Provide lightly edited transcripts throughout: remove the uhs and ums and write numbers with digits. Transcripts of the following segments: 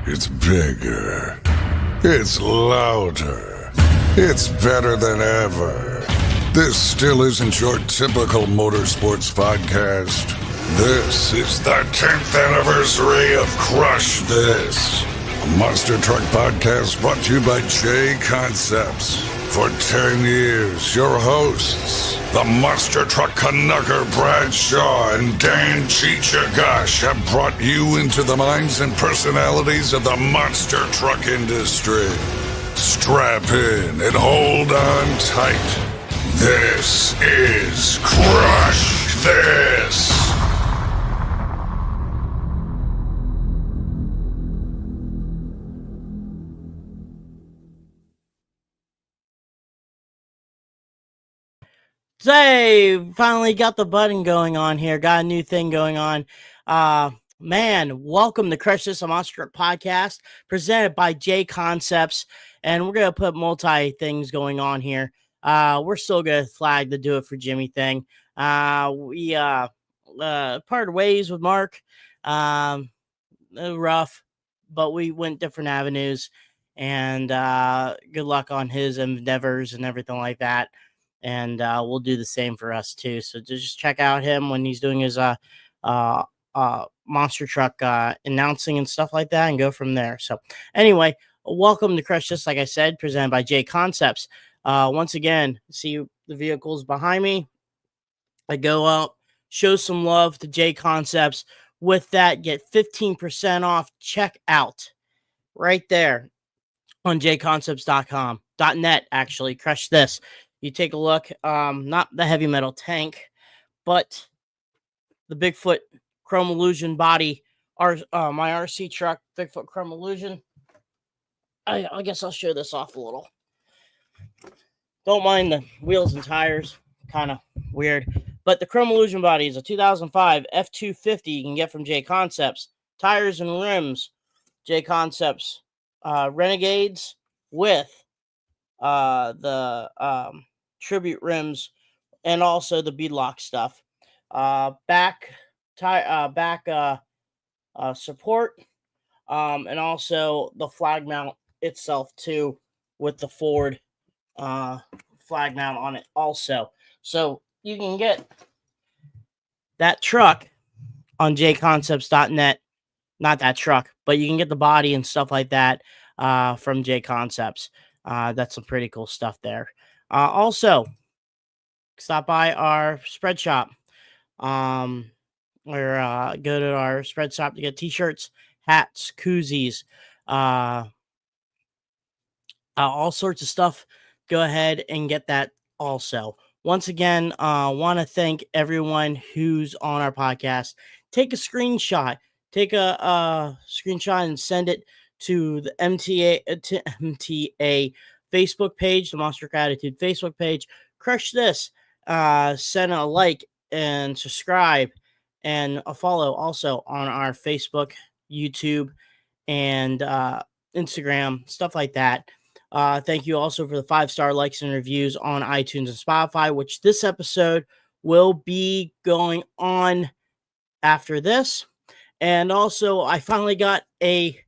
It's bigger. It's louder. It's better than ever. This still isn't your typical motorsports podcast. This is the 10th anniversary of Crush This, a monster truck podcast brought to you by J Concepts. For 10 years, your hosts, the monster truck Canucker Bradshaw and Dan Chichagash, have brought you into the minds and personalities of the monster truck industry. Strap in and hold on tight. This is Crush This! Say, finally got the button going on here. Got a new thing going on. Man, welcome to Crush This, a Monster Truck podcast presented by J Concepts. And we're going to put multi things going on here. We're still going to flag the Do It For Jimmy thing. We parted ways with Mark. Rough, but we went different avenues. And good luck on his endeavors and everything like that. And we'll do the same for us too. So just check out him when he's doing his monster truck announcing and stuff like that, and go from there. So anyway, welcome to Crush This, like I said, presented by J Concepts. Once again, see the vehicles behind me. I go out, show some love to J Concepts. With that, get 15% off checkout right there on jconcepts.com.net. Actually, Crush This. You take a look, not the heavy metal tank, but the Bigfoot Chrome Illusion body, my RC truck, Bigfoot Chrome Illusion. I guess I'll show this off a little. Don't mind the wheels and tires, kind of weird. But the Chrome Illusion body is a 2005 F250 you can get from J Concepts. Tires and rims, J Concepts. Renegades with the tribute rims and also the beadlock stuff. Back support, and also the flag mount itself too, with the Ford flag mount on it also. So you can get that truck on jconcepts.net. Not that truck, but you can get the body and stuff like that from J Concepts. That's some pretty cool stuff there. Also, stop by our spread shop. Or go to our spread shop to get t-shirts, hats, koozies, all sorts of stuff. Go ahead and get that also. Once again, want to thank everyone who's on our podcast. Take a screenshot. Take a screenshot and send it to the MTA Facebook page, the Monster Truck Attitude Facebook page. Crush This. Send a like and subscribe and a follow also on our Facebook, YouTube, and Instagram, stuff like that. Thank you also for the 5-star likes and reviews on iTunes and Spotify, which this episode will be going on after this. And also, I finally got a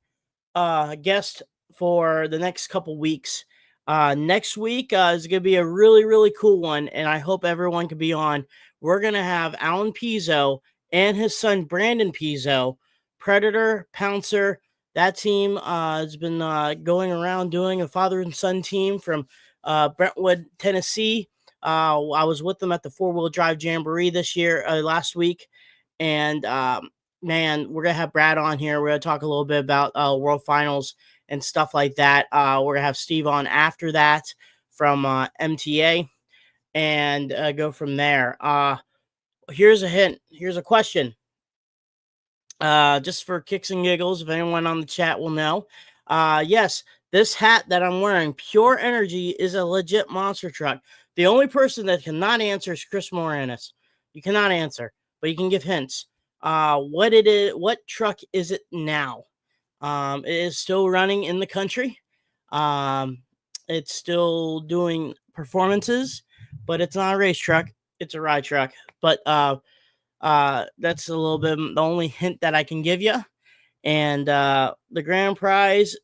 guest for the next couple weeks. Next week is going to be a really, really cool one, and I hope everyone can be on. We're going to have Alan Pizzo and his son Brandon Pizzo, Predator, Pouncer. That team has been going around doing a father and son team from Brentwood, Tennessee. I was with them at the 4-wheel drive jamboree last week, and man, we're going to have Brad on here. We're going to talk a little bit about World Finals and stuff like that. We're going to have Steve on after that from MTA and go from there. Here's a hint. Here's a question. Just for kicks and giggles, if anyone on the chat will know. Yes, this hat that I'm wearing, Pure Energy, is a legit monster truck. The only person that cannot answer is Chris Moranis. You cannot answer, but you can give hints. What it is, what truck is it now? It is still running in the country. It's still doing performances, but it's not a race truck. It's a ride truck. But that's a little bit the only hint that I can give you. And the grand prize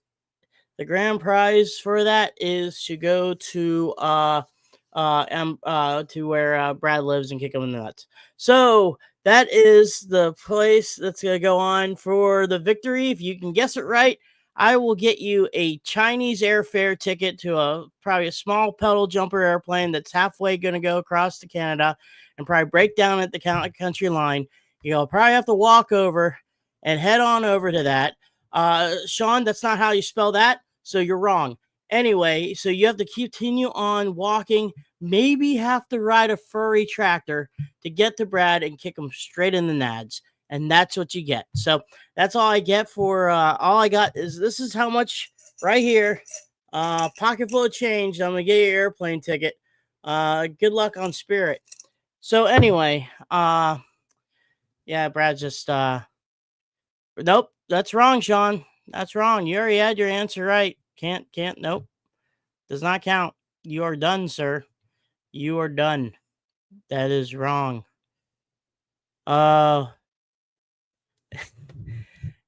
for that is to go to where Brad lives and kick him in the nuts. So that is the place that's going to go on for the victory. If you can guess it right, I will get you a Chinese airfare ticket to probably a small pedal jumper airplane that's halfway going to go across to Canada and probably break down at the country line. You'll probably have to walk over and head on over to that. Sean, that's not how you spell that, so you're wrong. Anyway, so you have to continue on walking, maybe have to ride a furry tractor to get to Brad and kick him straight in the nads. And that's what you get. So that's all I get for all I got is this is how much right here. Pocket full of change. I'm gonna get you an airplane ticket. Good luck on Spirit. So anyway, yeah, Brad just nope, that's wrong, Sean. That's wrong. You already had your answer right. Can't, nope. Does not count. You are done, sir. You are done. That is wrong.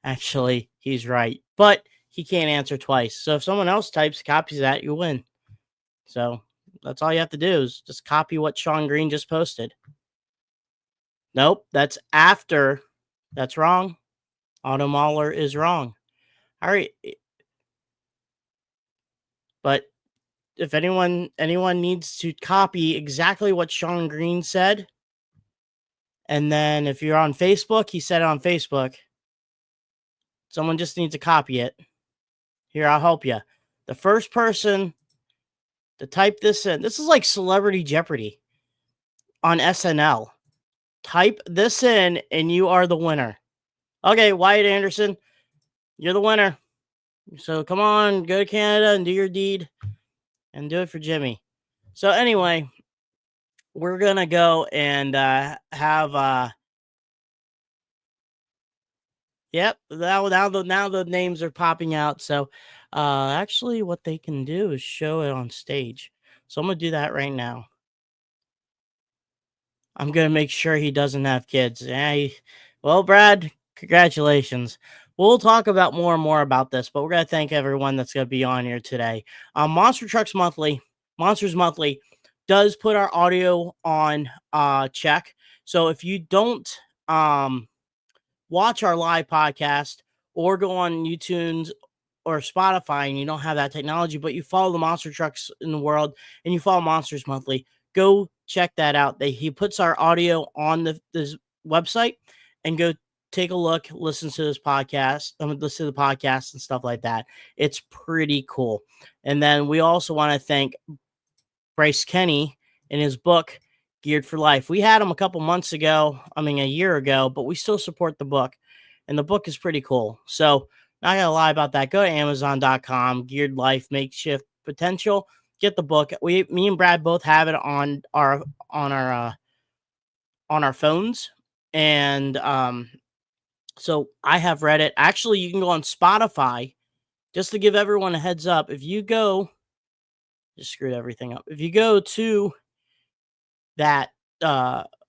Actually, he's right, but he can't answer twice. So if someone else copies that, you win. So that's all you have to do is just copy what Sean Green just posted. Nope, that's after. That's wrong. Auto Mauler is wrong. All right. But if anyone needs to copy exactly what Sean Green said, and then if you're on Facebook, he said it on Facebook. Someone just needs to copy it. Here, I'll help you. The first person to type this in. This is like Celebrity Jeopardy on SNL. Type this in, and you are the winner. Okay, Wyatt Anderson, you're the winner. So come on, go to Canada and do your deed and do it for Jimmy. So anyway, we're going to go and have... Yep, now the names are popping out. So actually what they can do is show it on stage. So I'm going to do that right now. I'm going to make sure he doesn't have kids. Well, Brad, congratulations. We'll talk about more and more about this, but we're going to thank everyone that's going to be on here today. Monsters Monthly does put our audio on check. So if you don't watch our live podcast or go on YouTube or Spotify and you don't have that technology, but you follow the monster trucks in the world and you follow Monsters Monthly, go check that out. He puts our audio on this website, and go take a look, listen to this podcast, listen to the podcast and stuff like that. It's pretty cool. And then we also want to thank Bryce Kenny in his book, Geared for Life. We had him a year ago, but we still support the book, and the book is pretty cool. So not gonna lie about that. Go to Amazon.com, Geared Life, Makeshift Potential. Get the book. Me and Brad both have it on our phones, and so I have read it. Actually, you can go on Spotify. Just to give everyone a heads up, if you go, just screwed everything up. If you go to that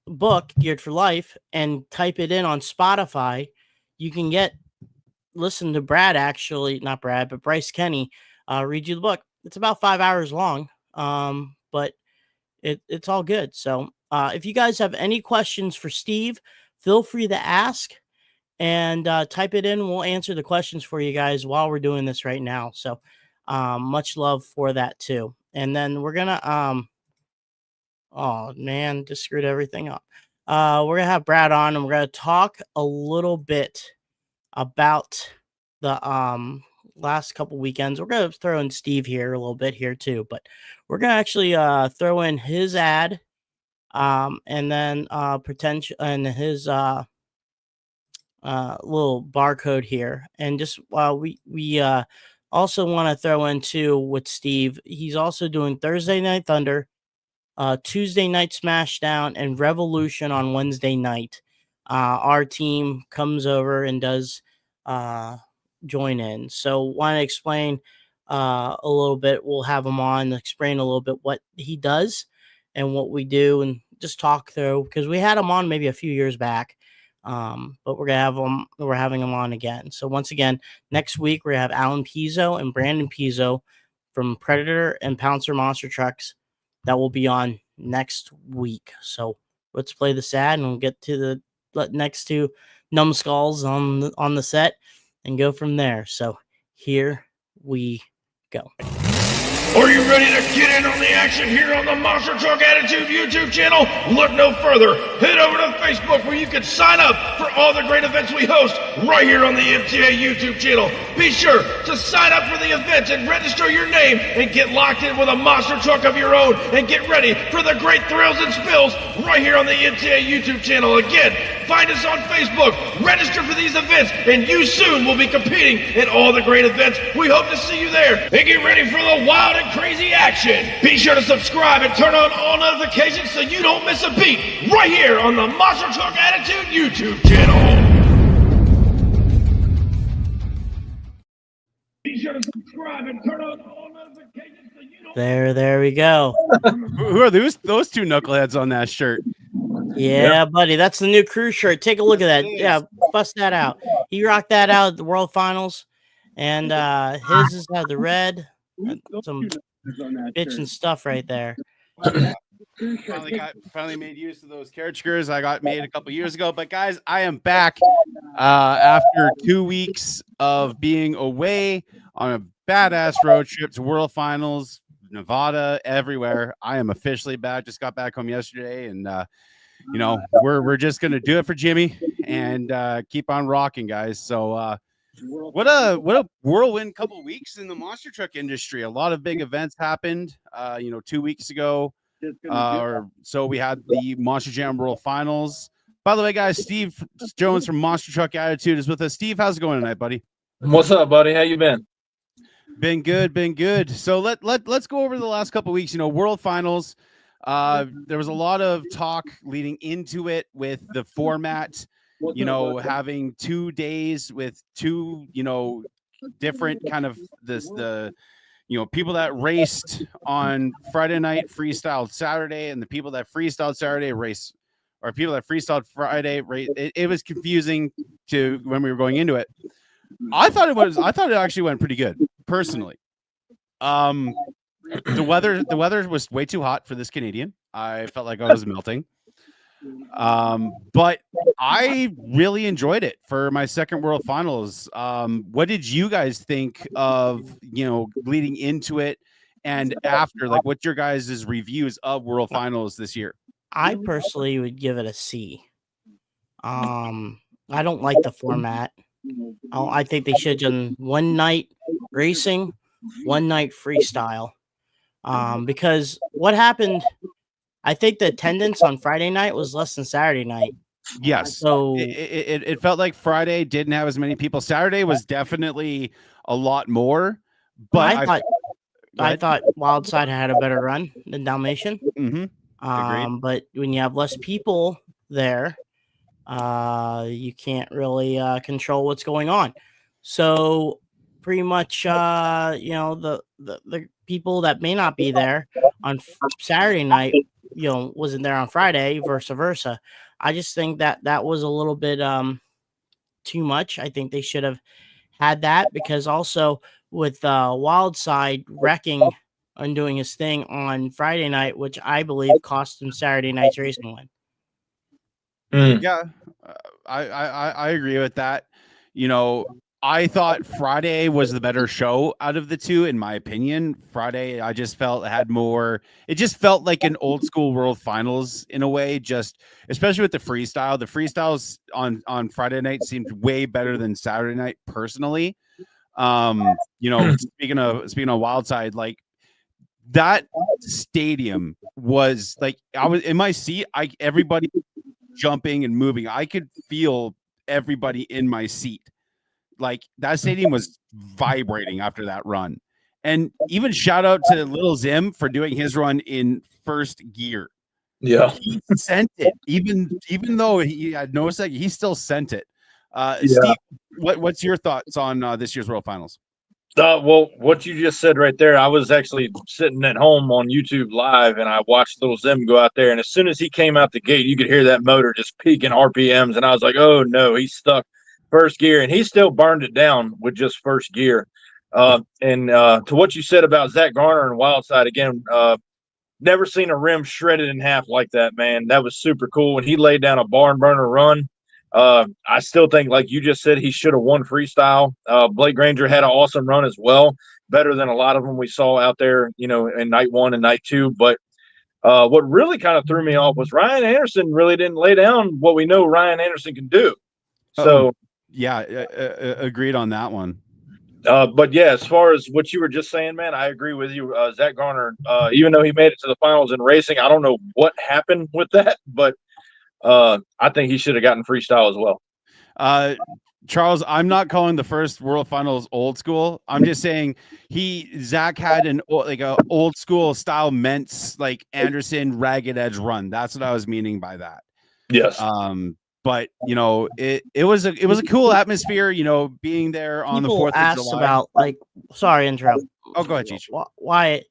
book, Geared for Life, and type it in on Spotify, you can listen to Brad, actually, not Brad, but Bryce Kenny read you the book. It's about 5 hours long, but it's all good. So if you guys have any questions for Steve, feel free to ask and type it in. We'll answer the questions for you guys while we're doing this right now. So much love for that too. And then we're going to, oh man, just screwed everything up. We're going to have Brad on, and we're going to talk a little bit about the last couple weekends. We're going to throw in Steve here a little bit here too, but we're going to actually throw in his ad and then potential and his little barcode here. And just we also want to throw in too with Steve. He's also doing Thursday Night Thunder, Tuesday Night Smashdown, and Revolution on Wednesday night. Our team comes over and does join in. So want to explain a little bit. We'll have him on, explain a little bit what he does and what we do, and just talk through, because we had him on maybe a few years back. But we're having them on again. So once again, next week we have Alan Pizzo and Brandon Pizzo from Predator and Pouncer Monster Trucks that will be on next week. So let's play this ad and we'll get to the next two numbskulls on the set and go from there. So here we go. Are you ready to get in on the action here on the Monster Truck Attitude YouTube channel? Look no further. Head over to Facebook where you can sign up for all the great events we host right here on the MTA YouTube channel. Be sure to sign up for the events and register your name and get locked in with a monster truck of your own and get ready for the great thrills and spills right here on the MTA YouTube channel. Again, find us on Facebook, register for these events, and you soon will be competing in all the great events. We hope to see you there. And get ready for the wild and crazy action. Be sure to subscribe and turn on all notifications so you don't miss a beat right here on the Monster Truck Attitude YouTube channel. Be sure to subscribe and turn on all notifications so you don't... There we go. Who are those two knuckleheads on that shirt? Yeah, buddy, that's the new crew shirt. Take a look at that. Yeah, bust that out. He rocked that out at the World Finals, and his is the red, some bitchin' stuff right there. Finally made use of those caricatures I got made a couple years ago. But guys, I am back after 2 weeks of being away on a badass road trip to World Finals, Nevada, everywhere. I am officially back. Just got back home yesterday, and you know, we're just gonna do it for Jimmy and keep on rocking, guys. So what a whirlwind couple weeks in the monster truck industry. A lot of big events happened 2 weeks ago, or so. We had the Monster Jam World Finals. By the way, guys, Steve Jones from Monster Truck Attitude is with us. Steve, how's it going tonight, buddy? What's up, buddy? How you been? Been good. So let's go over the last couple of weeks. World Finals. There was a lot of talk leading into it with the format, having 2 days with two, different kind of the people that raced on Friday night, freestyled Saturday, and the people that freestyled Saturday race, or people that freestyled Friday race. It was confusing to when we were going into it. I thought it actually went pretty good, personally. The weather was way too hot for this Canadian. I felt like I was melting. But I really enjoyed it for my second World Finals. What did you guys think of, leading into it and after? Like, what's your guys' reviews of World Finals this year? I personally would give it a C. I don't like the format. I think they should have done one night racing, one night freestyle. Because what happened, I think the attendance on Friday night was less than Saturday night. Yes. So it felt like Friday didn't have as many people. Saturday was definitely a lot more. But I thought Wildside had a better run than Dalmatian. Mm-hmm. But when you have less people there, you can't really control what's going on. So pretty much, the people that may not be there on Saturday night, wasn't there on Friday, vice versa. I just think that was a little bit too much. I think they should have had that, because also with Wildside wrecking and doing his thing on Friday night, which I believe cost him Saturday night's racing win. Yeah, I agree with that. I thought Friday was the better show out of the two, in my opinion. Friday, I just felt it just felt like an old school World Finals in a way, just especially with the freestyle. The freestyles on Friday night seemed way better than Saturday night, personally. Speaking of Wildside, like, that stadium was like, I was in my seat, everybody jumping and moving. I could feel everybody in my seat. Like, that stadium was vibrating after that run. And even shout out to Little Zim for doing his run in first gear. Yeah, he sent it, even though he had no second, he still sent it. Steve, what's your thoughts on this year's World Finals? Well, what you just said right there, I was actually sitting at home on YouTube Live, and I watched little Zim go out there. And as soon as he came out the gate, you could hear that motor just peaking RPMs, and I was like, "Oh no, he's stuck first gear," and he still burned it down with just first gear. To what you said about Zach Garner and Wildside again, never seen a rim shredded in half like that, man. That was super cool. When he laid down a barn burner run, I still think, like you just said, he should have won freestyle. Blake Granger had an awesome run as well, better than a lot of them we saw out there, in night one and night two. But what really kind of threw me off was Ryan Anderson really didn't lay down what we know Ryan Anderson can do. So, yeah, agreed on that one. But yeah, as far as what you were just saying, man, I agree with you. Zach Garner, even though he made it to the finals in racing, I don't know what happened with that, but I think he should have gotten freestyle as well. Charles, I'm not calling the first World Finals old school. I'm just saying Zach had a old school style Mentz, like Anderson ragged edge run. That's what I was meaning by that. Yes. But it was a cool atmosphere, being there on People the 4th of asked July. about, sorry, interrupt. Oh, go ahead, Cheech. Wyatt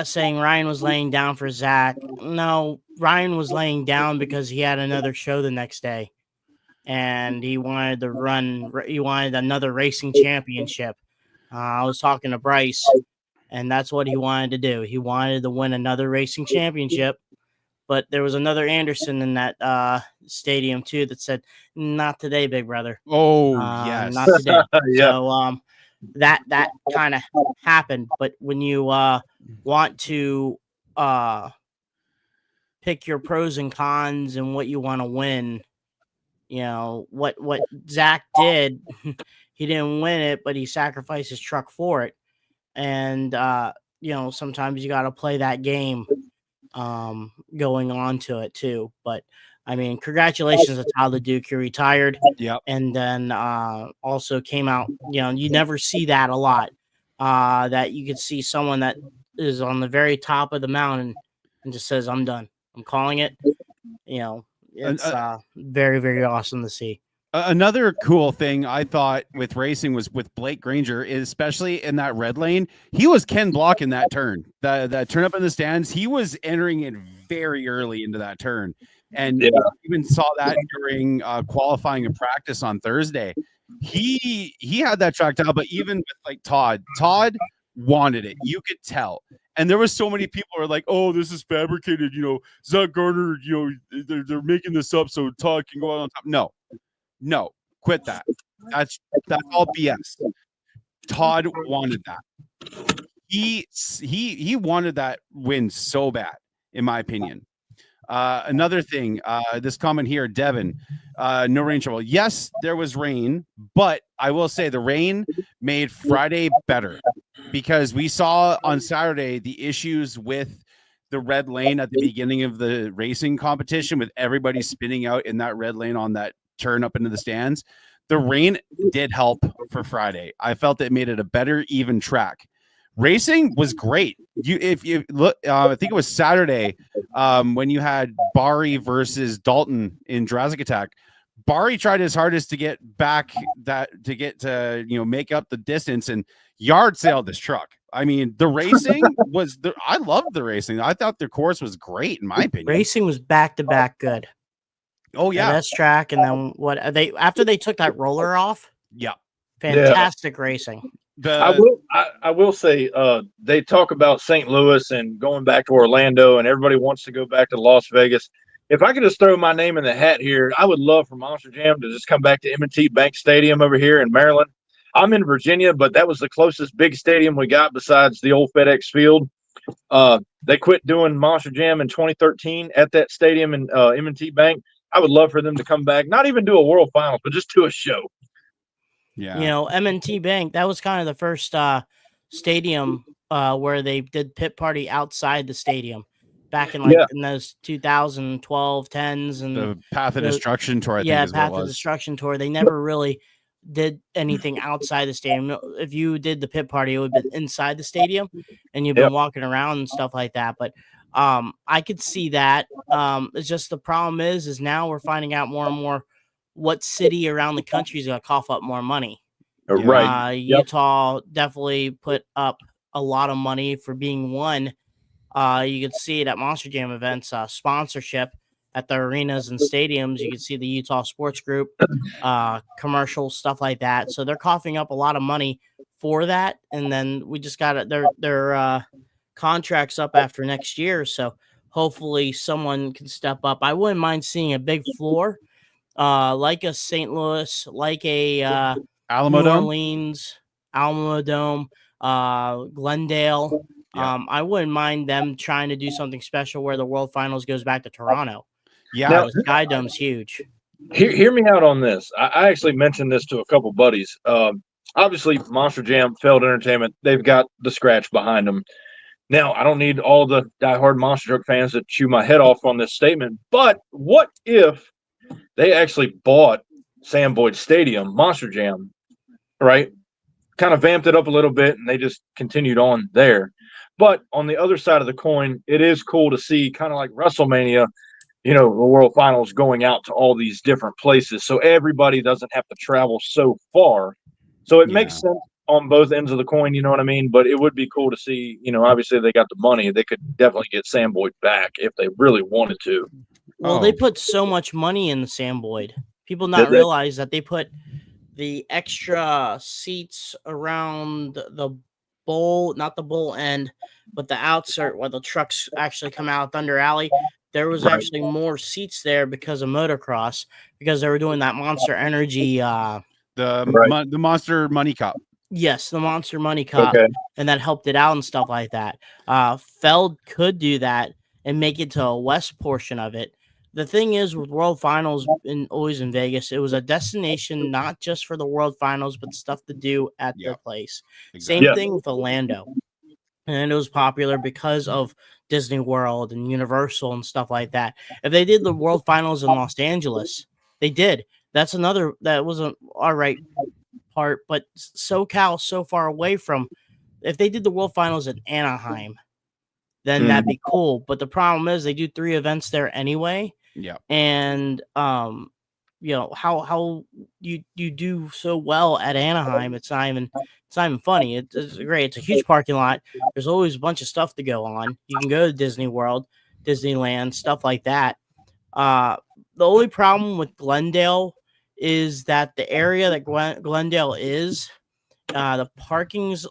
saying Ryan was laying down for Zach. No, Ryan was laying down because he had another show the next day, and he wanted to run. He wanted another racing championship. I was talking to Bryce, and that's what he wanted to do. He wanted to win another racing championship. But there was another Anderson in that stadium too that said, "Not today, big brother." Oh, yes, not today. Yeah. So that kind of happened. But when you want to pick your pros and cons and what you want to win, what Zach did, he didn't win it, but he sacrificed his truck for it. And sometimes you got to play that game. Going on to it too, but I mean, congratulations to Tyler Duke. He retired, and then also came out. You never see that a lot. That you could see someone that is on the very top of the mountain and just says, "I'm done. I'm calling it." It's very, very awesome to see. Another cool thing I thought with racing was with Blake Granger, especially in that red lane. He was Ken Block in that turn, that turn up in the stands. He was entering it very early into that turn, and even saw that during qualifying and practice on Thursday. He had that track down, but even with Todd wanted it. You could tell. And there was so many people who are like, "Oh, this is fabricated." Zach Garner, they're making this up so Todd can go out on top. No, quit that. That's all BS. Todd wanted that. He wanted that win so bad, in my opinion. Another thing, this comment here, Devin, no rain trouble. Yes, there was rain, but I will say the rain made Friday better because we saw on Saturday the issues with the red lane at the beginning of the racing competition with everybody spinning out in that red lane on that turn up into the stands. The rain did help for Friday. I felt it made it a better even track. Racing was great. If you look, I think it was Saturday when you had Bari versus Dalton in Jurassic Attack. Bari tried his hardest to get back make up the distance and yard sailed this truck. I mean, the racing I loved the racing. I thought the course was great in my opinion. Racing was back to back good. Oh yeah, best track, and then what after they took that roller off? Yeah, fantastic racing. I will say they talk about St. Louis and going back to Orlando, and everybody wants to go back to Las Vegas. If I could just throw my name in the hat here, I would love for Monster Jam to just come back to M&T Bank Stadium over here in Maryland. I'm in Virginia, but that was the closest big stadium we got besides the old FedEx Field. They quit doing Monster Jam in 2013 at that stadium in M&T Bank. I would love for them to come back, not even do a World Finals, but just do a show. Yeah. M&T Bank, that was kind of the first stadium where they did pit party outside the stadium back in in those 2012 10s and the Path of Destruction tour. Path of Destruction tour. They never really did anything outside the stadium. If you did the pit party, it would have been inside the stadium and you've been walking around and stuff like that. But I could see that. It's just the problem is now we're finding out more and more what city around the country is going to cough up more money. Right. Yep. Utah definitely put up a lot of money for being one. You could see it at Monster Jam events, sponsorship at the arenas and stadiums. You can see the Utah Sports Group, commercials, stuff like that. So they're coughing up a lot of money for that. And then we just got their contracts up after next year. So hopefully someone can step up. I wouldn't mind seeing a big floor, like a St. Louis, like a Alamo New Dome? Orleans, Alamo Dome, Glendale. Yeah. I wouldn't mind them trying to do something special where the World Finals goes back to Toronto. Yeah. Now- The Sky Dome's huge. Hear me out on this. I actually mentioned this to a couple buddies. Obviously, Monster Jam, Failed Entertainment, they've got the scratch behind them. Now, I don't need all the diehard Monster Truck fans to chew my head off on this statement, but what if they actually bought Sam Boyd Stadium, Monster Jam, right? Kind of vamped it up a little bit, and they just continued on there. But on the other side of the coin, it is cool to see, kind of like WrestleMania, the World Finals going out to all these different places, so everybody doesn't have to travel so far. So it makes sense on both ends of the coin, you know what I mean? But it would be cool to see, obviously they got the money. They could definitely get Sam Boyd back if they really wanted to. Well, they put so much money in the Sam Boyd. People not realize that they put the extra seats around the bowl, not the bowl end, but the outsert where the trucks actually come out, Thunder Alley. There was actually more seats there because of motocross, because they were doing that Monster Energy. The Monster Money Cup. Yes, the Monster Money Cup, and that helped it out and stuff like that. Feld could do that and make it to a west portion of it. The thing is, with World Finals always in Vegas, it was a destination not just for the World Finals, but stuff to do at the place. Exactly. Same thing with Orlando. And it was popular because of Disney World and Universal and stuff like that. If they did the World Finals in Los Angeles, they did. That was an all right part, but SoCal so far away from. If they did the World Finals in Anaheim, then that'd be cool. But the problem is they do 3 events there anyway. Yeah. And how you do so well at Anaheim, it's not even funny. It's great. It's a huge parking lot. There's always a bunch of stuff to go on. You can go to Disney World, Disneyland, stuff like that. The only problem with Glendale is that the area that Glendale is, the parking's a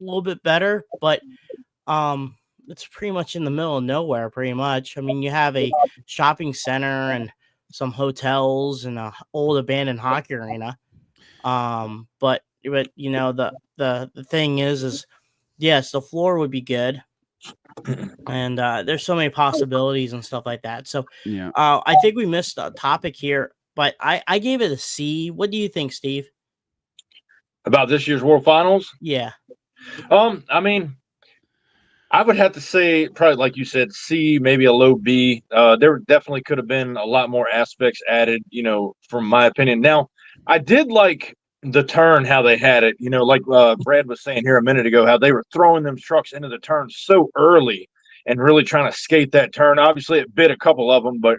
little bit better, but it's pretty much in the middle of nowhere, pretty much. I mean, you have a shopping center and some hotels and an old abandoned hockey arena. But the thing is yes, the floor would be good. And there's so many possibilities and stuff like that. So I think we missed a topic here, but I gave it a C. What do you think, Steve? About this year's World Finals? Yeah. I mean, I would have to say probably, like you said, C, maybe a low B. There definitely could have been a lot more aspects added, from my opinion. Now, I did like the turn, how they had it, like Brad was saying here a minute ago, how they were throwing them trucks into the turn so early and really trying to skate that turn. Obviously, it bit a couple of them, but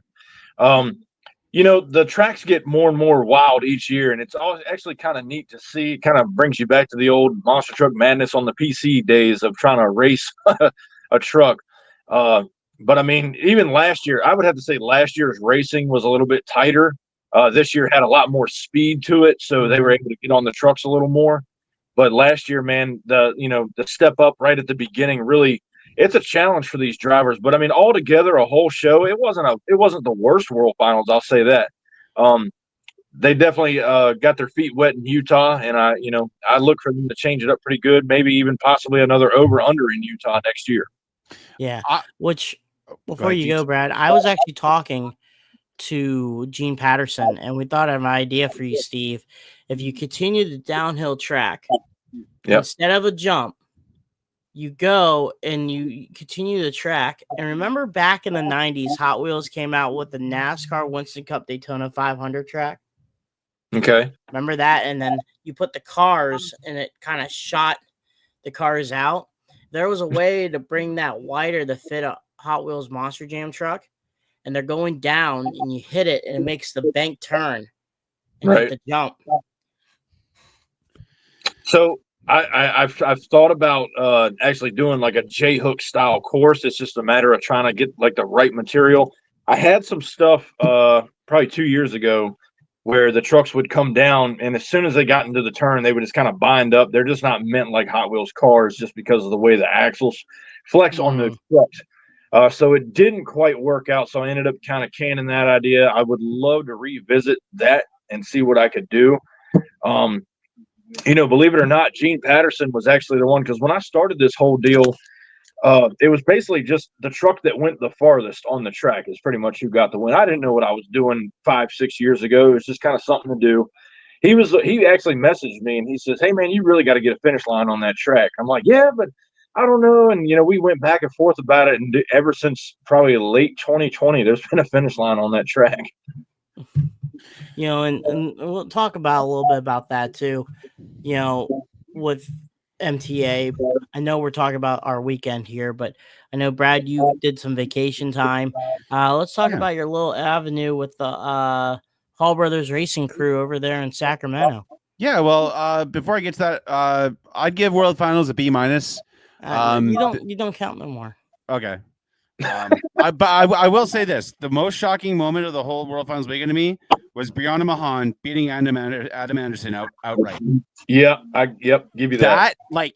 the tracks get more and more wild each year, and it's actually kind of neat to see. It kind of brings you back to the old Monster Truck Madness on the PC days of trying to race a truck. But I mean, even last year, I would have to say last year's racing was a little bit tighter. This year had a lot more speed to it, so they were able to get on the trucks a little more. But last year, man, the step up right at the beginning really. It's a challenge for these drivers, but I mean, altogether, a whole show. It wasn't the worst World Finals. I'll say that. They definitely got their feet wet in Utah, and I look for them to change it up pretty good. Maybe even possibly another over/under in Utah next year. Yeah. Before you go, Brad, I was actually talking to Gene Patterson, and we thought of an idea for you, Steve. If you continue the downhill track, instead of a jump, you go and you continue the track. And remember back in the 90s, Hot Wheels came out with the NASCAR Winston Cup Daytona 500 track. Okay. Remember that? And then you put the cars and it kind of shot the cars out. There was a way to bring that wider to fit a Hot Wheels Monster Jam truck. And they're going down and you hit it and it makes the bank turn and hit the jump. So I've thought about actually doing like a J-hook style course. It's just a matter of trying to get like the right material. I had some stuff probably 2 years ago where the trucks would come down, and as soon as they got into the turn, they would just kind of bind up. They're just not meant like Hot Wheels cars, just because of the way the axles flex on the trucks. So it didn't quite work out. So I ended up kind of canning that idea. I would love to revisit that and see what I could do. Believe it or not, Gene Patterson was actually the one, because when I started this whole deal, it was basically just the truck that went the farthest on the track is pretty much who got the win. I didn't know what I was doing 5-6 years ago. It was just kind of something to do. He actually messaged me and he says, "Hey man, you really got to get a finish line on that track." I'm like, "Yeah, but I don't know." And we went back and forth about it, and ever since probably late 2020, there's been a finish line on that track. And we'll talk about a little bit about that too. With MTA, I know we're talking about our weekend here, but I know Brad, you did some vacation time. Let's talk about your little avenue with the Hall Brothers Racing Crew over there in Sacramento. Yeah, well, before I get to that, I'd give World Finals a B-. You don't count no more. Okay. But I will say this: the most shocking moment of the whole World Finals weekend to me was Brianna Mahan beating Adam Anderson outright. Yeah, give you that. Like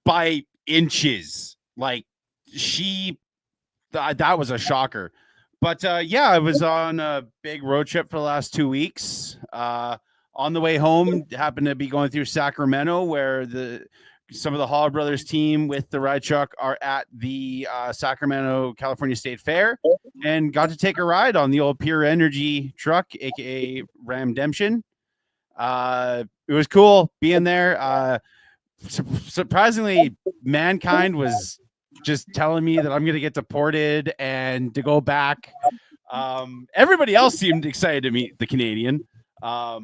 by inches. Like that was a shocker. But I was on a big road trip for the last 2 weeks. On the way home, happened to be going through Sacramento, where some of the Hall Brothers team with the ride truck are at the Sacramento, California State Fair, and got to take a ride on the old Pure Energy truck, aka Ramdemption. It was cool being there. Surprisingly, Mankind was just telling me that I'm going to get deported and to go back. Everybody else seemed excited to meet the Canadian. Got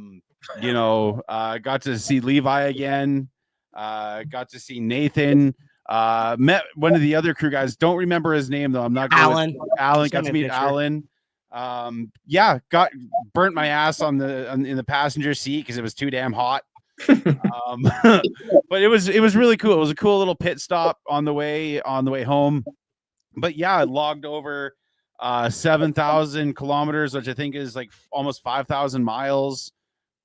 to see Levi again. Got to see Nathan. Met one of the other crew guys. Don't remember his name though. I'm not Alan. Alan. Got to meet Alan. Got burnt my ass in the passenger seat because it was too damn hot. But it was really cool. It was a cool little pit stop on the way home. But yeah, I logged over 7,000 kilometers, which I think is like almost 5,000 miles.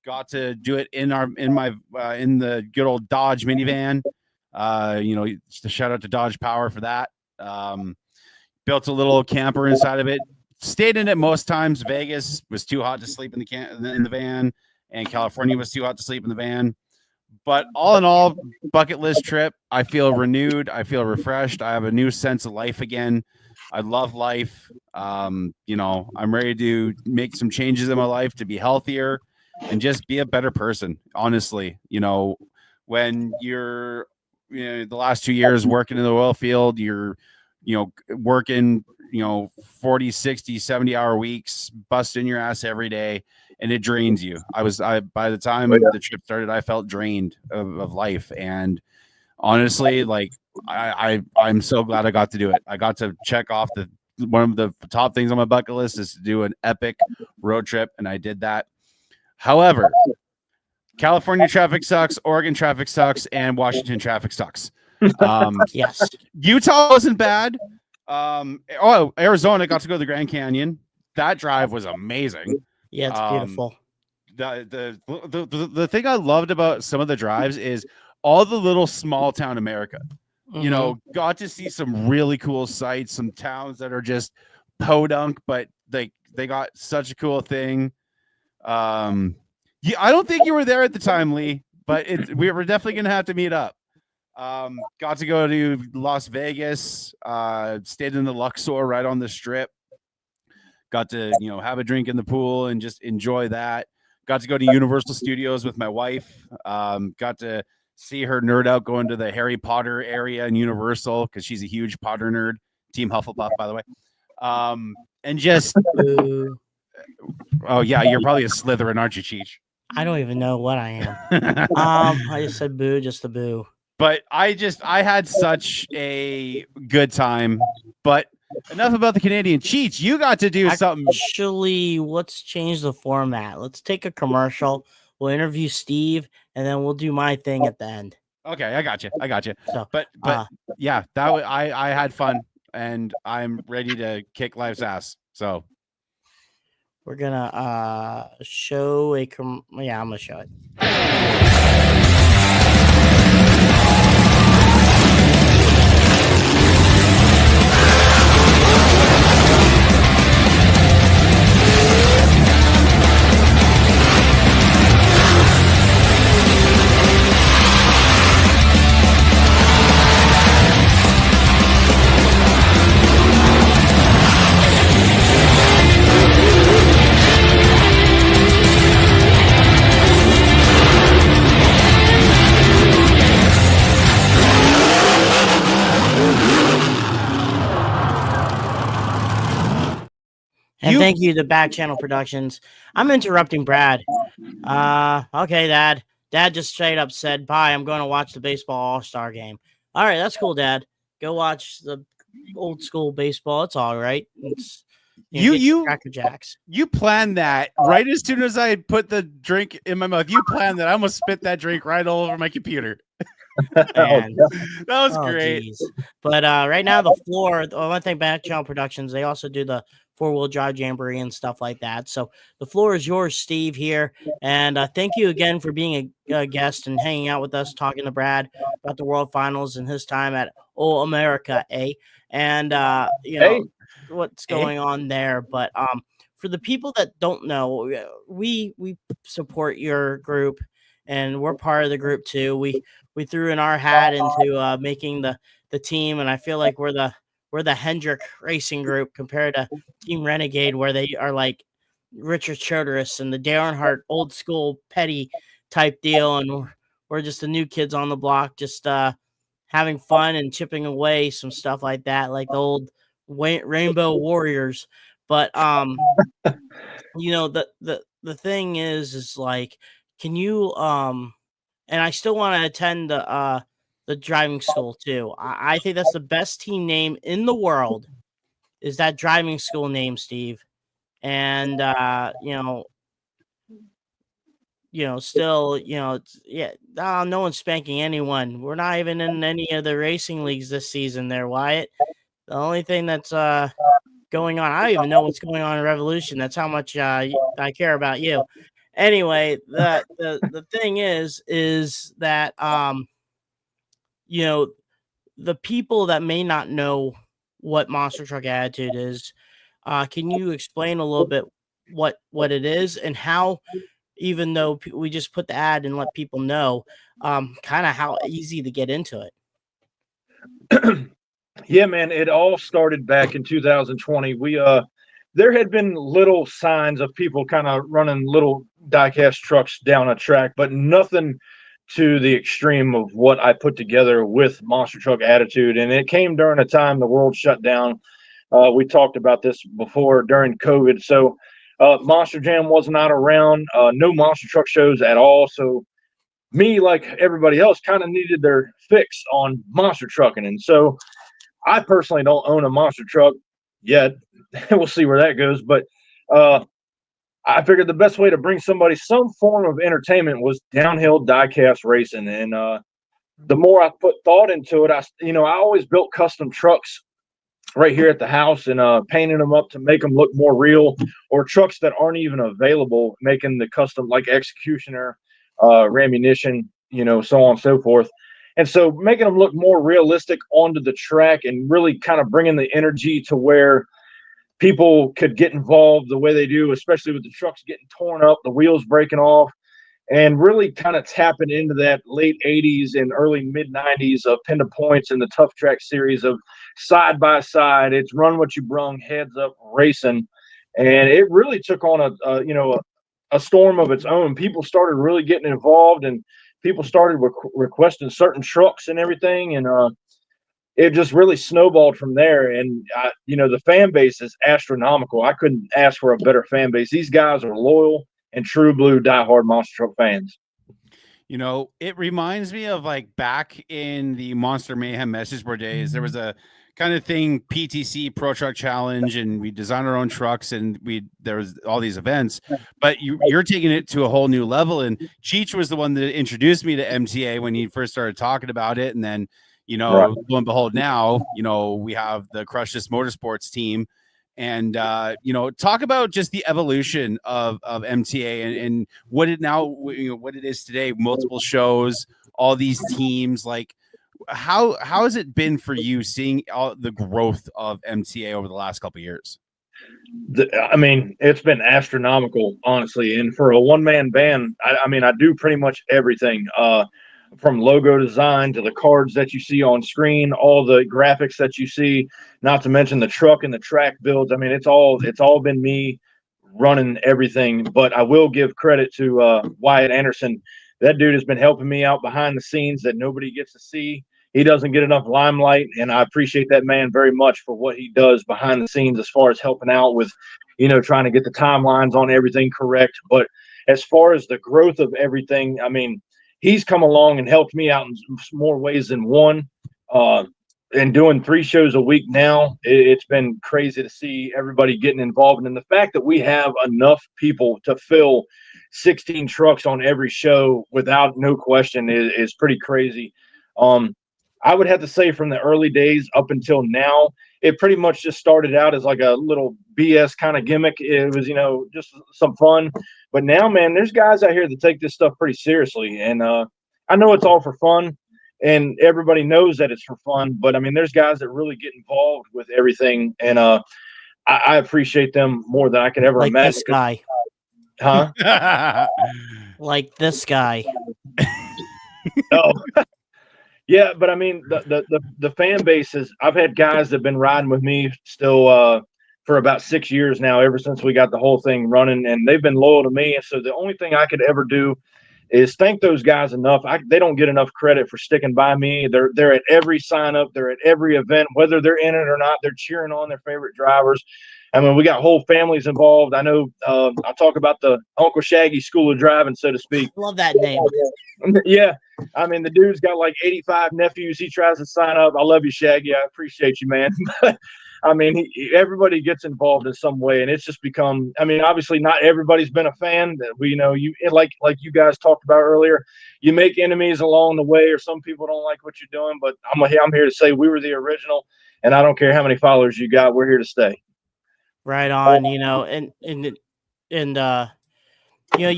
Got to do it in the good old Dodge minivan. Just a shout out to Dodge Power for that. Built a little camper inside of it. Stayed in it most times. Vegas was too hot to sleep in the van, and California was too hot to sleep in the van. But all in all, bucket list trip. I feel renewed. I feel refreshed. I have a new sense of life again. I love life. I'm ready to make some changes in my life to be healthier and just be a better person. Honestly, when you're, the last 2 years working in the oil field, you're, working, 40, 60, 70-hour weeks, busting your ass every day, and it drains you. By the time the trip started, I felt drained of life. And honestly, like I'm so glad I got to do it. I got to check off one of the top things on my bucket list is to do an epic road trip, and I did that. However, California traffic sucks, Oregon traffic sucks, and Washington traffic sucks. Yes. Utah wasn't bad. Arizona got to go to the Grand Canyon. That drive was amazing. Yeah, it's beautiful. The thing I loved about some of the drives is all the little small town America. Mm-hmm. Got to see some really cool sights, some towns that are just podunk, but they got such a cool thing. I don't think you were there at the time, Lee, but we were definitely gonna have to meet up. Got to go to Las Vegas, stayed in the Luxor right on the strip. Got to, have a drink in the pool and just enjoy that. Got to go to Universal Studios with my wife. Got to see her nerd out going to the Harry Potter area in Universal because she's a huge Potter nerd. Team Hufflepuff, by the way. And just, oh yeah, you're probably a Slytherin, aren't you, Cheech? I don't even know what I am. I just said boo, just the boo. But I had such a good time. But enough about the Canadian. Cheech, you got to do something. Actually, let's change the format. Let's take a commercial. We'll interview Steve, and then we'll do my thing at the end. Okay, I got you. So, But yeah, I had fun, and I'm ready to kick life's ass. So we're gonna show a I'm gonna show it. And thank you to Back Channel Productions. I'm interrupting Brad. Okay, Dad. Dad just straight up said, bye, I'm going to watch the baseball all-star game. All right, that's cool, Dad. Go watch the old school baseball. It's all right. It's, you Cracker Jacks. You planned that right as soon as I put the drink in my mouth. You planned that. I almost spit that drink right all over my computer. Man, that was great. Geez. But right now, the floor, one thing, Back Channel Productions, they also do the 4-wheel drive jamboree and stuff like that. So the floor is yours, Steve, here. And thank you again for being a guest and hanging out with us, talking to Brad about the World Finals and his time at Oh America, and what's going on there. But for the people that don't know, we support your group, and we're part of the group too. We threw in our hat into making the team, and I feel like we're the Hendrick Racing Group compared to Team Renegade, where they are like Richard Charteris and the Darren Hart old school petty type deal, and we're just the new kids on the block, just having fun and chipping away some stuff like that, like the old Rainbow Warriors. But the thing is like, can you and I still want to attend the driving school too. I think that's the best team name in the world, is that driving school name, Steve. And still, no one's spanking anyone. We're not even in any of the racing leagues this season there, Wyatt. The only thing that's going on, I don't even know what's going on in Revolution. That's how much I care about you. Anyway, the thing is that the people that may not know what Monster Truck Attitude is, can you explain a little bit what it is and how, even though we just put the ad and let people know, kind of how easy to get into it? Yeah, man, it all started back in 2020. There had been little signs of people kind of running little diecast trucks down a track, but nothing to the extreme of what I put together with Monster Truck Attitude. And it came during a time the world shut down. We talked about this before during COVID. So Monster Jam was not around, no monster truck shows at all. So me, like everybody else, kind of needed their fix on monster trucking. And so I personally don't own a monster truck yet. We'll see where that goes. But I figured the best way to bring somebody some form of entertainment was downhill diecast racing. And the more I put thought into it, I always built custom trucks right here at the house and painted them up to make them look more real, or trucks that aren't even available, making the custom like Executioner, Rammunition, so on and so forth. And so making them look more realistic onto the track and really kind of bringing the energy to where people could get involved the way they do, especially with the trucks getting torn up, the wheels breaking off, and really kind of tapping into that late 80s and early mid 90s of Pin to Points and the Tough Track series of side by side. It's run what you brung, heads up racing. And it really took on a storm of its own. People started really getting involved, and people started requesting certain trucks and everything. And it just really snowballed from there. And, the fan base is astronomical. I couldn't ask for a better fan base. These guys are loyal and true blue diehard monster truck fans. It reminds me of like back in the Monster Mayhem message board days, there was a kind of thing, PTC Pro Truck Challenge, and we design our own trucks, and there was all these events, but you're taking it to a whole new level. And Cheech was the one that introduced me to MTA when he first started talking about it. And then, lo and behold, now, we have the Crush This Motorsports team. And, talk about just the evolution of MTA and what what it is today, multiple shows, all these teams. Like, how has it been for you seeing all the growth of MTA over the last couple of years? It's been astronomical, honestly. And for a one-man band, I do pretty much everything, from logo design to the cards that you see on screen, all the graphics that you see, not to mention the truck and the track builds. It's all been me running everything. But I will give credit to Wyatt Anderson. That dude has been helping me out behind the scenes that nobody gets to see. He doesn't get enough limelight, and I appreciate that man very much for what he does behind the scenes as far as helping out with, trying to get the timelines on everything correct. But as far as the growth of everything, he's come along and helped me out in more ways than one. And doing 3 shows a week now, it's been crazy to see everybody getting involved. And the fact that we have enough people to fill 16 trucks on every show without no question is pretty crazy. I would have to say from the early days up until now, it pretty much just started out as like a little BS kind of gimmick. It was, just some fun. But now, man, there's guys out here that take this stuff pretty seriously. And I know it's all for fun, and everybody knows that it's for fun. But, there's guys that really get involved with everything. And I appreciate them more than I could ever imagine. This guy. Huh? Like this guy. Oh. Yeah, but the fan base is. I've had guys that have been riding with me still for about 6 years now, ever since we got the whole thing running, and they've been loyal to me. And so the only thing I could ever do is thank those guys enough. They don't get enough credit for sticking by me. They're at every sign up. They're at every event, whether they're in it or not. They're cheering on their favorite drivers. We got whole families involved. I know I talk about the Uncle Shaggy School of Driving, so to speak. Love that name. Yeah. The dude's got like 85 nephews. He tries to sign up. I love you, Shaggy. I appreciate you, man. But everybody gets involved in some way, and it's just become, obviously not everybody's been a fan. Like you guys talked about earlier, you make enemies along the way, or some people don't like what you're doing, but I'm here to say we were the original, and I don't care how many followers you got. We're here to stay. Right on, you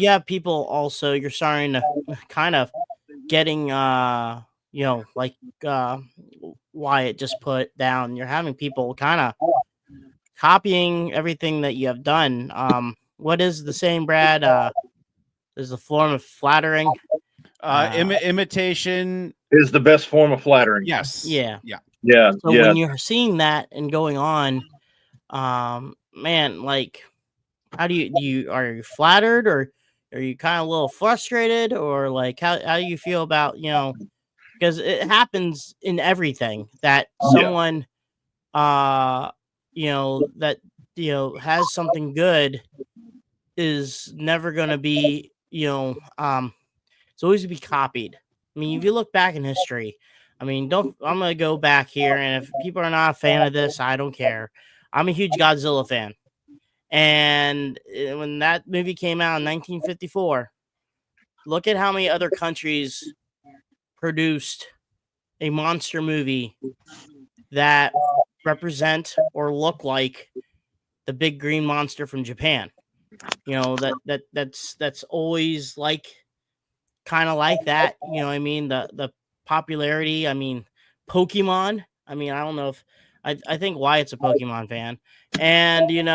have people also, you're starting to kind of getting, like Wyatt just put down, you're having people kind of copying everything that you have done. What is the saying, Brad? Is the form of flattering? Imitation is the best form of flattering. Yes. Yeah. So when you're seeing that and going on, man, like, how do you are you flattered, or are you kind of a little frustrated, or like how do you feel about, because it happens in everything that someone that has something good is never going to be, it's always to be copied. If you look back in history, I'm going to go back here, and if people are not a fan of this, I don't care. I'm a huge Godzilla fan. And when that movie came out in 1954, look at how many other countries produced a monster movie that represent or look like the big green monster from Japan. That's always like kind of like that. The popularity. Pokemon. I don't know if I think Wyatt's a Pokemon fan, and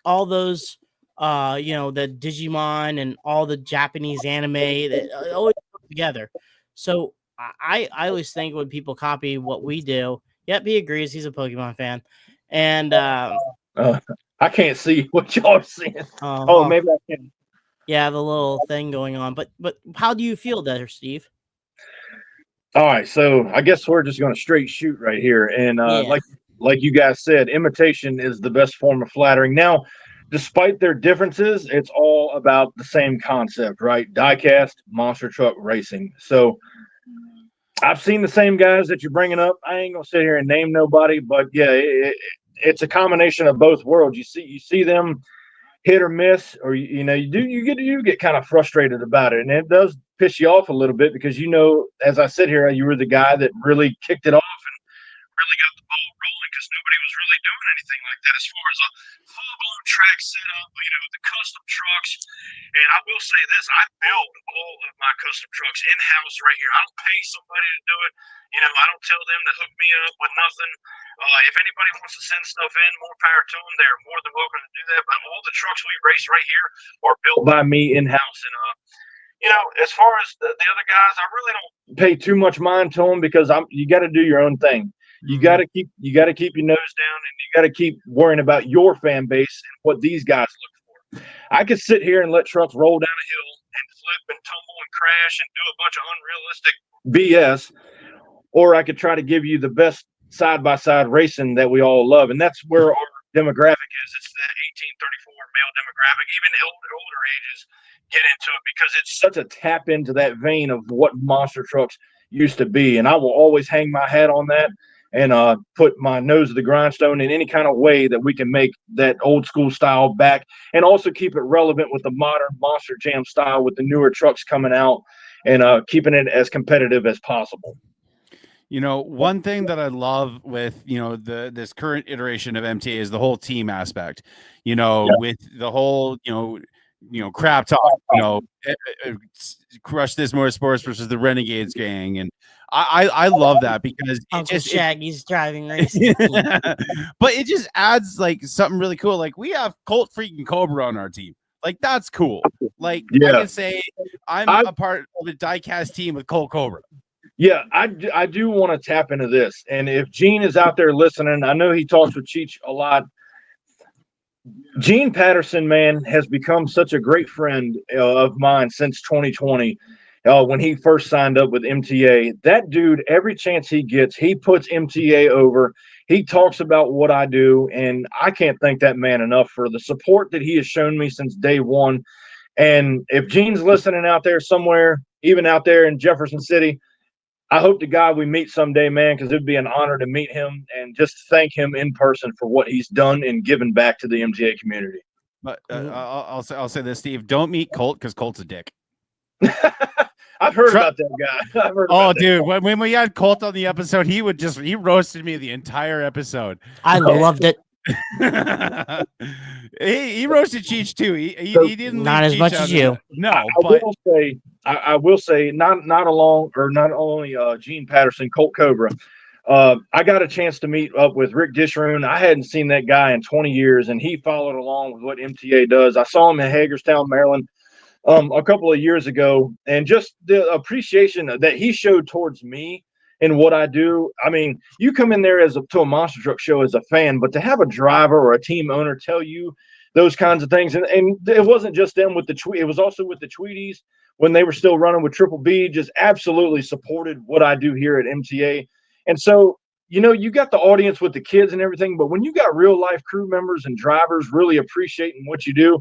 all those the Digimon and all the Japanese anime that always put together. So I always think when people copy what we do, yep, he agrees, he's a Pokemon fan, and I can't see what y'all are seeing. Maybe I can. Yeah, the little thing going on, but how do you feel there, Steve? All right, so I guess we're just going to straight shoot right here. And like you guys said, imitation is the best form of flattering. Now, despite their differences, it's all about the same concept, right? Diecast, monster truck racing. So I've seen the same guys that you're bringing up. I ain't gonna sit here and name nobody, but yeah, it's a combination of both worlds. You see them hit or miss, or you get kind of frustrated about it, and it does piss you off a little bit because as I sit here, you were the guy that really kicked it off and really got the ball rolling because nobody was really doing anything like that as far as a full-blown track setup, the custom trucks. And I will say this, I build all of my custom trucks in-house right here. I don't pay somebody to do it. I don't tell them to hook me up with nothing. If anybody wants to send stuff in, more power to them. They're more than welcome to do that. But all the trucks we race right here are built by me in-house. And, as far as the other guys, I really don't pay too much mind to them because you got to do your own thing. You got to keep your nose down, and you got to keep worrying about your fan base and what these guys look for. I could sit here and let trucks roll down a hill and flip and tumble and crash and do a bunch of unrealistic BS, or I could try to give you the best side-by-side racing that we all love, and that's where our demographic is. It's the 18-34 male demographic. Even the older ages get into it because it's such a tap into that vein of what monster trucks used to be, and I will always hang my hat on that and put my nose to the grindstone in any kind of way that we can make that old school style back and also keep it relevant with the modern Monster Jam style with the newer trucks coming out and keeping it as competitive as possible. One thing that I love with, this current iteration of MTA is the whole team aspect, with the whole, crap talk, Crush This Motorsports versus the Renegades gang. And I love that because Uncle Shaggy's driving racing. But it just adds like something really cool. Like we have Colt freaking Cobra on our team. Like that's cool. Like I can say I'm a part of the diecast team with Colt Cobra. Yeah, I do want to tap into this. And if Gene is out there listening, I know he talks with Cheech a lot. Gene Patterson, man, has become such a great friend of mine since 2020. When he first signed up with MTA, that dude, every chance he gets, he puts MTA over. He talks about what I do, and I can't thank that man enough for the support that he has shown me since day one. And if Gene's listening out there somewhere, even out there in Jefferson City, I hope to God we meet someday, man, because it would be an honor to meet him and just thank him in person for what he's done and given back to the MTA community. But I'll say this, Steve, don't meet Colt because Colt's a dick. I've heard about that guy. Dude, when we had Colt on the episode, he roasted me the entire episode. I loved it. he roasted Cheech too. He didn't not as much as you. No, I will say not only Gene Patterson, Colt Cobra. I got a chance to meet up with Rick Disharoon. I hadn't seen that guy in 20 years, and he followed along with what MTA does. I saw him in Hagerstown, Maryland, a couple of years ago, and just the appreciation that he showed towards me and what I do. I mean, you come in there to a monster truck show as a fan, but to have a driver or a team owner tell you those kinds of things, and it wasn't just them with the tweet, it was also with the Tweeties when they were still running with Triple B, just absolutely supported what I do here at MTA. And so, you got the audience with the kids and everything, but when you got real life crew members and drivers really appreciating what you do,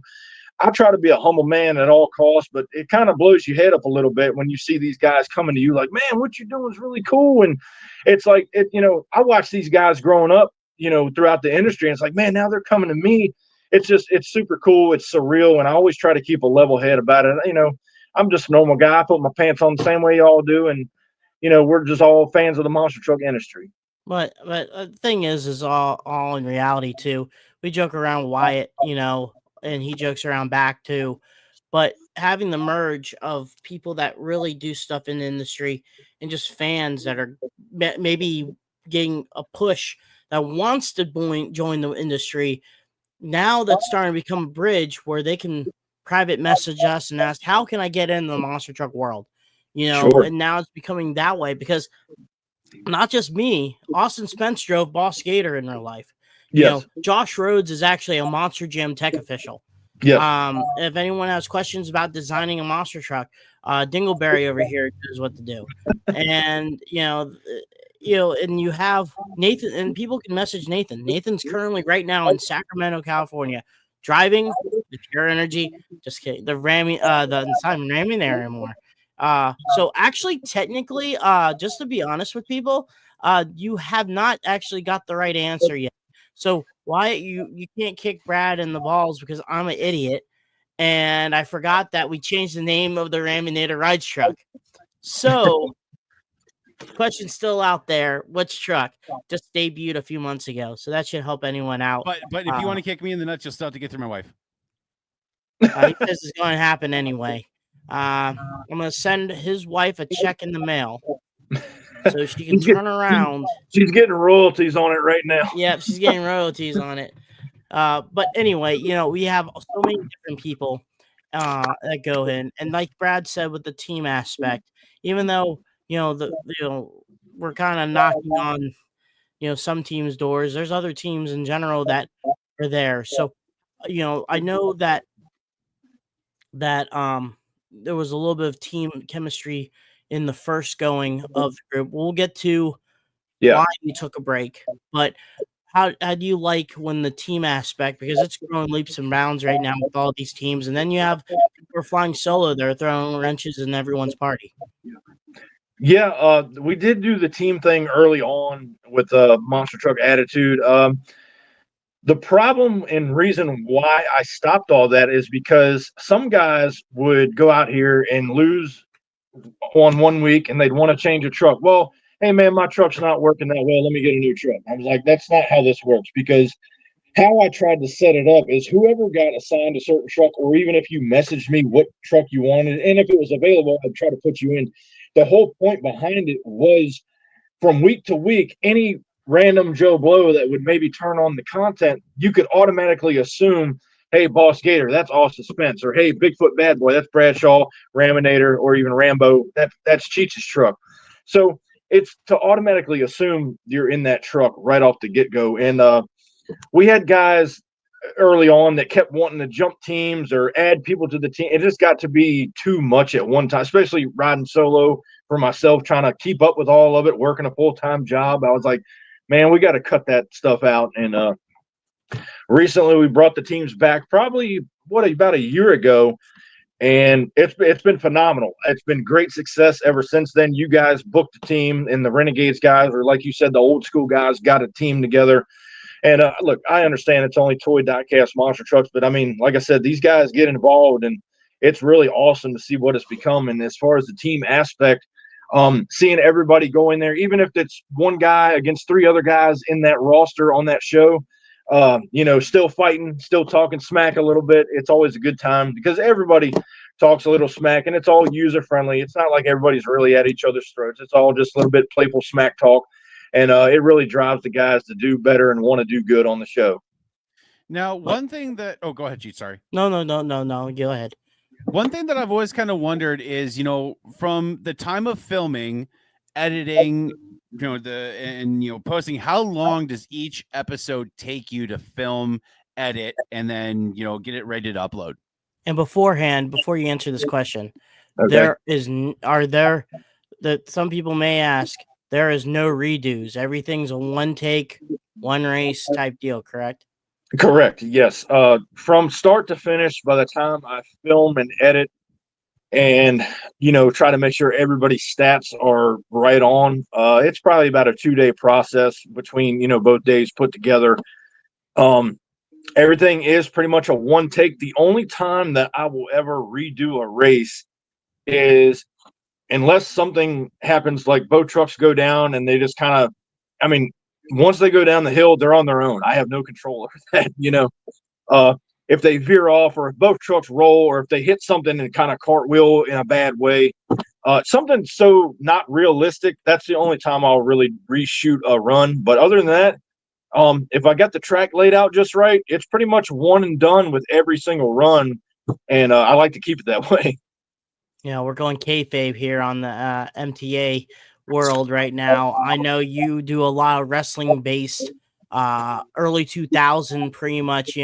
I try to be a humble man at all costs, but it kind of blows your head up a little bit when you see these guys coming to you like, man, what you're doing is really cool. And it's like, I watch these guys growing up, throughout the industry, and it's like, man, now they're coming to me. It's super cool. It's surreal. And I always try to keep a level head about it. I'm just a normal guy. I put my pants on the same way y'all do. And, we're just all fans of the monster truck industry. But the thing is all in reality too. We joke around Wyatt, and he jokes around back too. But having the merge of people that really do stuff in the industry and just fans that are maybe getting a push that wants to join the industry, now that's starting to become a bridge where they can private message us and ask, how can I get into the monster truck world? Sure. And now it's becoming that way because not just me, Austin Spence drove Boss Gator in real life. Yes. Josh Rhodes is actually a Monster Jam tech official. Yeah. If anyone has questions about designing a monster truck, Dingleberry over here knows what to do. And and you have Nathan, and people can message Nathan. Nathan's currently right now in Sacramento, California, driving the Pure Energy. Just kidding. The Ramy, it's not even Ramy there anymore. So actually, technically, just to be honest with people, you have not actually got the right answer yet. So Wyatt, you can't kick Brad in the balls because I'm an idiot, and I forgot that we changed the name of the Raminator Rides truck. So question's still out there. Which truck just debuted a few months ago? So that should help anyone out. But if you want to kick me in the nuts, you'll still have to get through my wife. He says it's going to happen anyway. I'm going to send his wife a check in the mail so she can turn around. She's getting royalties on it right now. Yep, she's getting royalties on it. But anyway, we have so many different people that go in, and like Brad said with the team aspect, even though we're kind of knocking on some teams' doors, there's other teams in general that are there. So I know that there was a little bit of team chemistry in the first going of the group. We'll get to why we took a break, but how do you like when the team aspect, because it's growing leaps and bounds right now with all these teams, and then you have people who are flying solo, they're throwing wrenches in everyone's party. Yeah, we did do the team thing early on with Monster Truck Attitude. The problem and reason why I stopped all that is because some guys would go out here and lose on 1 week and they'd want to change a truck. Well, hey, man, my truck's not working that well. Let me get a new truck. I was like, that's not how this works, because how I tried to set it up is whoever got assigned a certain truck, or even if you messaged me what truck you wanted, and if it was available, I'd try to put you in. The whole point behind it was from week to week, any random Joe Blow that would maybe turn on the content, you could automatically assume, hey, Boss Gator, that's Austin Spence, or hey, Bigfoot Bad Boy, that's Bradshaw, Raminator, or even Rambo, that's Cheech's truck. So it's to automatically assume you're in that truck right off the get-go. And we had guys early on that kept wanting to jump teams or add people to the team. It just got to be too much at one time, especially riding solo for myself, trying to keep up with all of it, working a full-time job. I was like, man, we got to cut that stuff out. And recently we brought the teams back probably, about a year ago, and it's been phenomenal. It's been great success ever since then. You guys booked the team, and the Renegades guys, or like you said, the old school guys, got a team together. And look, I understand it's only toy diecast monster trucks, but I mean, like I said, these guys get involved, and it's really awesome to see what it's become. And as far as the team aspect, seeing everybody go in there, even if it's one guy against 3 other guys in that roster on that show, still fighting, still talking smack a little bit. It's always a good time because everybody talks a little smack, and it's all user friendly. It's not like everybody's really at each other's throats. It's all just a little bit playful smack talk. And it really drives the guys to do better and want to do good on the show. Now, one thing that – go ahead, Cheech, sorry. No, go ahead. One thing that I've always kind of wondered is, from the time of filming, editing, posting, how long does each episode take you to film, edit, and then, get it ready to upload? And before you answer this question, Okay. some people may ask, there is no redos. Everything's a one take, one race type deal, correct? Correct. Yes. From start to finish, by the time I film and edit and, try to make sure everybody's stats are right on, it's probably about a 2-day process between, both days put together. Everything is pretty much a one take. The only time that I will ever redo a race is unless something happens, like boat trucks go down and they just kind of, once they go down the hill, they're on their own. I have no control over that, if they veer off, or if both trucks roll, or if they hit something and kind of cartwheel in a bad way, something so not realistic, that's the only time I'll really reshoot a run. But other than that, if I got the track laid out just right, it's pretty much one and done with every single run. And I like to keep it that way. We're going kayfabe here on the MTA world right now. I know you do a lot of wrestling based, early 2000, pretty much,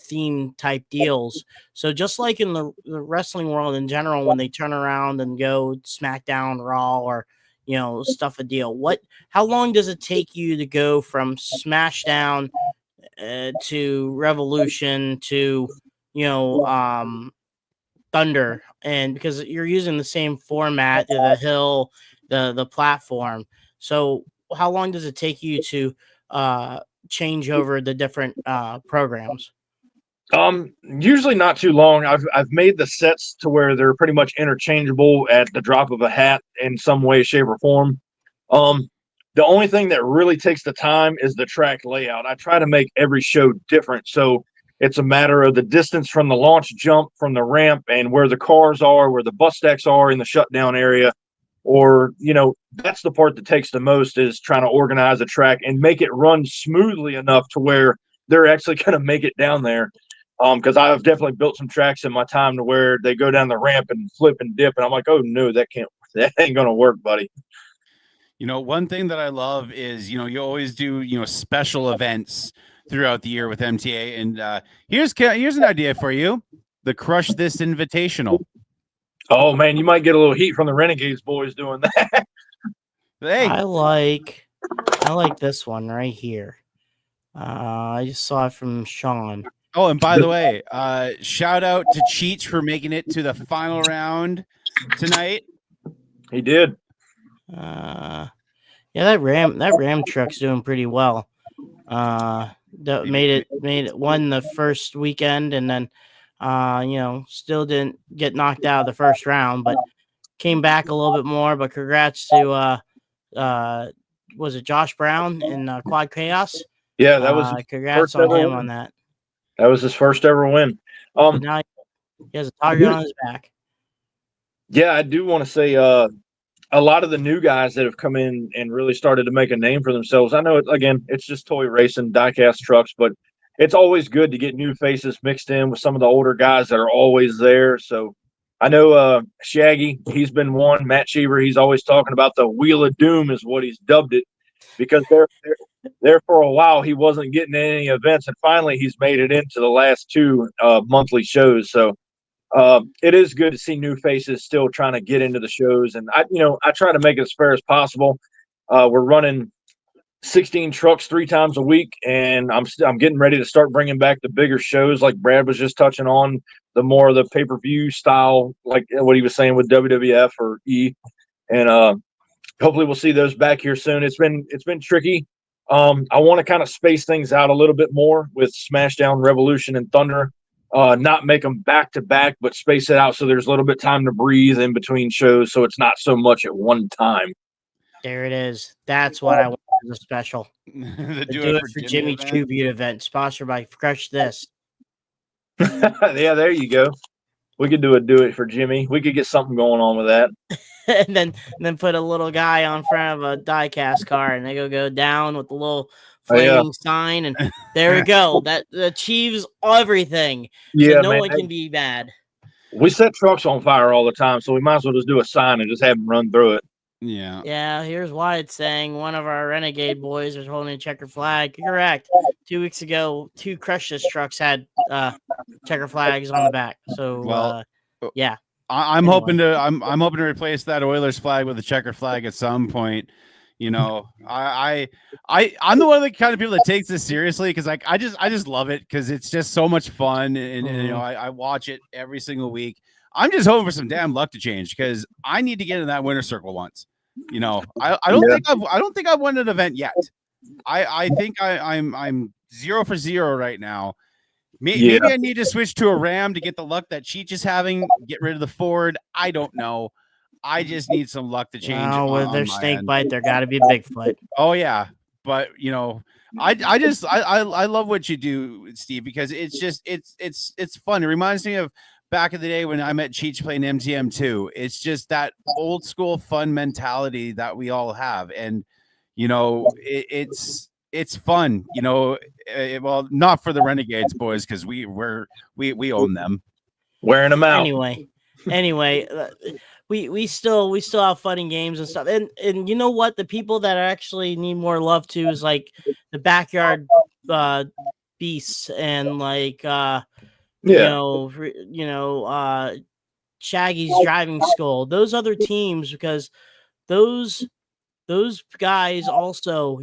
theme type deals. So just like in the wrestling world in general, when they turn around and go SmackDown, Raw, or stuff a deal, how long does it take you to go from Smashdown to Revolution to Thunder and because you're using the same format, the hill, the platform. So how long does it take you to change over the different programs? Usually not too long. I've made the sets to where they're pretty much interchangeable at the drop of a hat in some way, shape, or form. The only thing that really takes the time is the track layout. I try to make every show different, so it's a matter of the distance from the launch jump from the ramp and where the cars are, where the bus stacks are in the shutdown area. Or, that's the part that takes the most, is trying to organize a track and make it run smoothly enough to where they're actually going to make it down there. Because I've definitely built some tracks in my time to where they go down the ramp and flip and dip, and I'm like, oh no, that ain't going to work, buddy. One thing that I love is, you always do, special events throughout the year with MTA. And here's an idea for you: the Crush This Invitational. Oh man, you might get a little heat from the Renegades boys doing that. Hey, I like this one right here. I just saw it from Sean. Oh, and by the way, shout out to Cheech for making it to the final round tonight. He did. Yeah, that Ram truck's doing pretty well. Made it won the first weekend, and then still didn't get knocked out of the first round, but came back a little bit more. But congrats to was it Josh Brown in Quad Chaos? Yeah, that was congrats on him on that. That was his first ever win. So now he has a target on his back. Yeah, I do want to say a lot of the new guys that have come in and really started to make a name for themselves. I know, it's just toy racing, diecast trucks, but it's always good to get new faces mixed in with some of the older guys that are always there. So I know Shaggy, he's been one. Matt Cheever, he's always talking about the Wheel of Doom is what he's dubbed it, because there for a while he wasn't getting any events, and finally he's made it into the last two monthly shows. So it is good to see new faces still trying to get into the shows, and I try to make it as fair as possible. We're running 16 trucks 3 times a week, and I'm getting ready to start bringing back the bigger shows, like Brad was just touching on, the more of the pay-per-view style, like what he was saying with WWF or E, and hopefully we'll see those back here soon. It's been tricky. I want to kind of space things out a little bit more with Smashdown, Revolution, and Thunder. Not make them back to back, but space it out so there's a little bit of time to breathe in between shows, so it's not so much at one time. There it is. That's what I want as a special. the Do It for Jimmy Tribute event, sponsored by Crush This. Yeah, there you go. We could do It for Jimmy. We could get something going on with that. and then put a little guy on front of a diecast car, and they go down with the little flaming sign, and there we go. That achieves everything. Yeah, so no one can be mad. We set trucks on fire all the time, so we might as well just do a sign and just have them run through it. Yeah. Here's why it's saying one of our Renegade boys was holding a checker flag. Correct. 2 weeks ago, 2 Crush This trucks had checker flags on the back. So yeah. I'm hoping to replace that Oilers flag with a checker flag at some point. I'm the one of the kind of people that takes this seriously, because I just love it, because it's just so much fun, and I watch it every single week. I'm just hoping for some damn luck to change, because I need to get in that winner's circle once. I don't think I've won an event yet. I think I'm 0 for 0 right now. Maybe I need to switch to a Ram to get the luck that Cheech is having. Get rid of the Ford. I don't know. I just need some luck to change. With their snake bite, there got to be Bigfoot. Oh yeah, but I love what you do, Steve, because it's fun. It reminds me of back in the day when I met Cheech playing MTM2. It's just that old school fun mentality that we all have, and it's fun. Well, not for the Renegades boys, because we own them. Wearing them out anyway. We still have fun in games and stuff, and you know what, the people that actually need more love too is like the backyard beasts, and like Shaggy's Driving Skull, those other teams, because those guys also